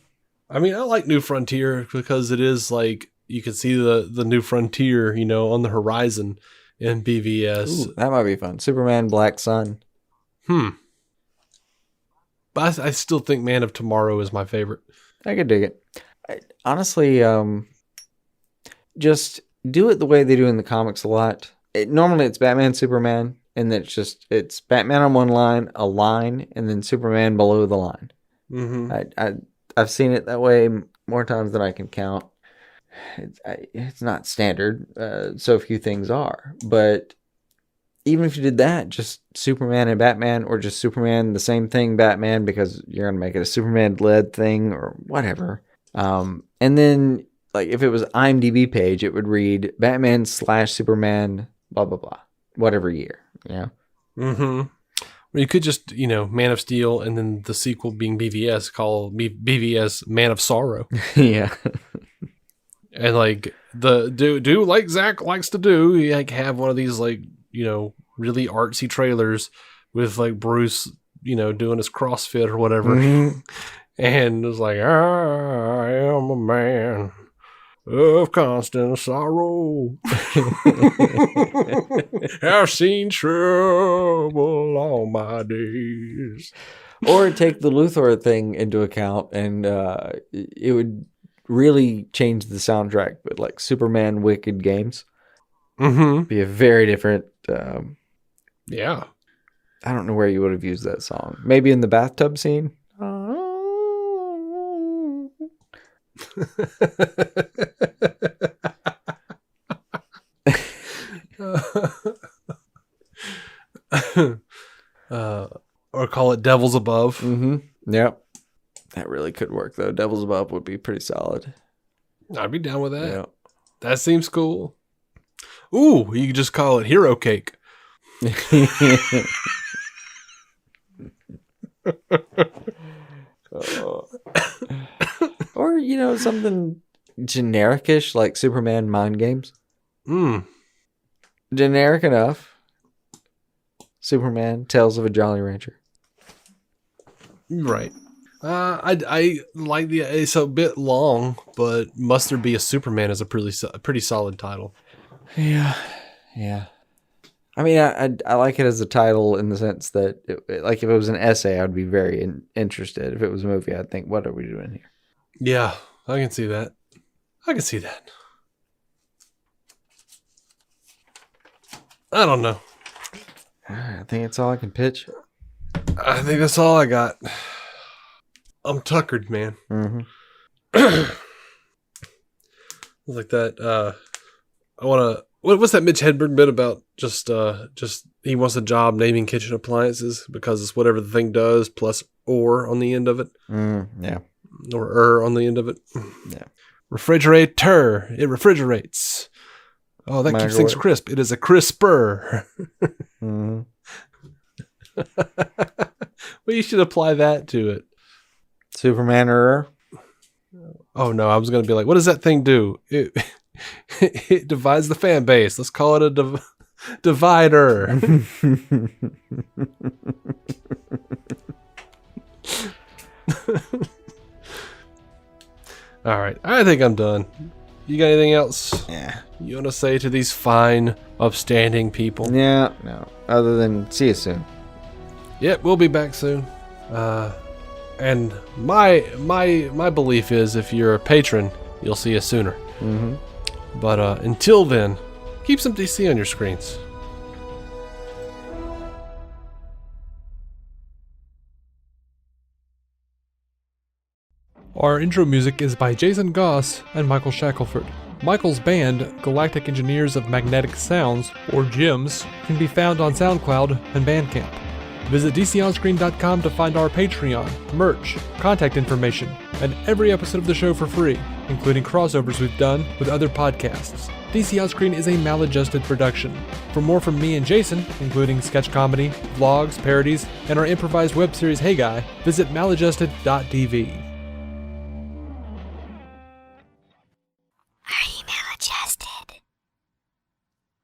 I mean, I like New Frontier because it is like you can see the new frontier, on the horizon in BVS. Ooh, that might be fun. Superman, Black Sun. But I still think Man of Tomorrow is my favorite. I could dig it. Honestly, just do it the way they do in the comics a lot. Normally it's Batman, Superman, and it's Batman on one line, a line, and then Superman below the line. Mm-hmm. I've seen it that way more times than I can count. It's not standard, so few things are. But even if you did that, just Superman and Batman, or just Superman, the same thing, Batman, because you're going to make it a Superman-led thing or whatever. And then, like, if it was IMDb page, it would read Batman/Superman, blah, blah, blah, whatever year, Mm-hmm. Well, you could just, Man of Steel, and then the sequel being BVS, call BVS Man of Sorrow. Yeah. And, like, do like Zack likes to do, you, like, have one of these, like, really artsy trailers with like Bruce, doing his CrossFit or whatever. Mm-hmm. And it's like, I am a man of constant sorrow. I've seen trouble all my days. Or take the Luthor thing into account, and it would really change the soundtrack. But like Superman Wicked Games. Mm-hmm. Be a very different. Yeah. I don't know where you would have used that song. Maybe in the bathtub scene. Or call it Devils Above. Mm-hmm. Yep. That really could work though. Devils Above would be pretty solid. I'd be down with that. Yep. That seems cool. Ooh, you could just call it Hero Cake. Or, something generic-ish like Superman Mind Games. Generic enough. Superman Tales of a Jolly Rancher. Right. I like it's a bit long, but Must There Be a Superman is a pretty solid title. Yeah. I mean, I like it as a title in the sense that, like, if it was an essay, I would be very interested. If it was a movie, I'd think, what are we doing here? Yeah, I can see that. I don't know. I think that's all I can pitch. I think that's all I got. I'm tuckered, man. Mm-hmm. Like that. I want to. What's that Mitch Hedberg bit about? Just he wants a job naming kitchen appliances because it's whatever the thing does plus or on the end of it. Yeah. Or on the end of it. Yeah. Refrigerator. It refrigerates. Oh, that keeps things crisp. It is a crisper. Mm-hmm. Well, you should apply that to it. Superman-er. Oh no, I was going to be like, what does that thing do? It divides the fan base. Let's call it a divider. All right, I think I'm done. You got anything else? Yeah. You want to say to these fine, upstanding people? Yeah, no. Other than see you soon. Yep, we'll be back soon. And my belief is if you're a patron you'll see us sooner. But until then, keep some DC on your screens. Our intro music is by Jason Goss and Michael Shackelford. Michael's band, Galactic Engineers of Magnetic Sounds, or GEMS, can be found on SoundCloud and Bandcamp. Visit DCOnScreen.com to find our Patreon, merch, contact information, and every episode of the show for free, including crossovers we've done with other podcasts. DC On Screen is a maladjusted production. For more from me and Jason, including sketch comedy, vlogs, parodies, and our improvised web series Hey Guy, visit maladjusted.tv.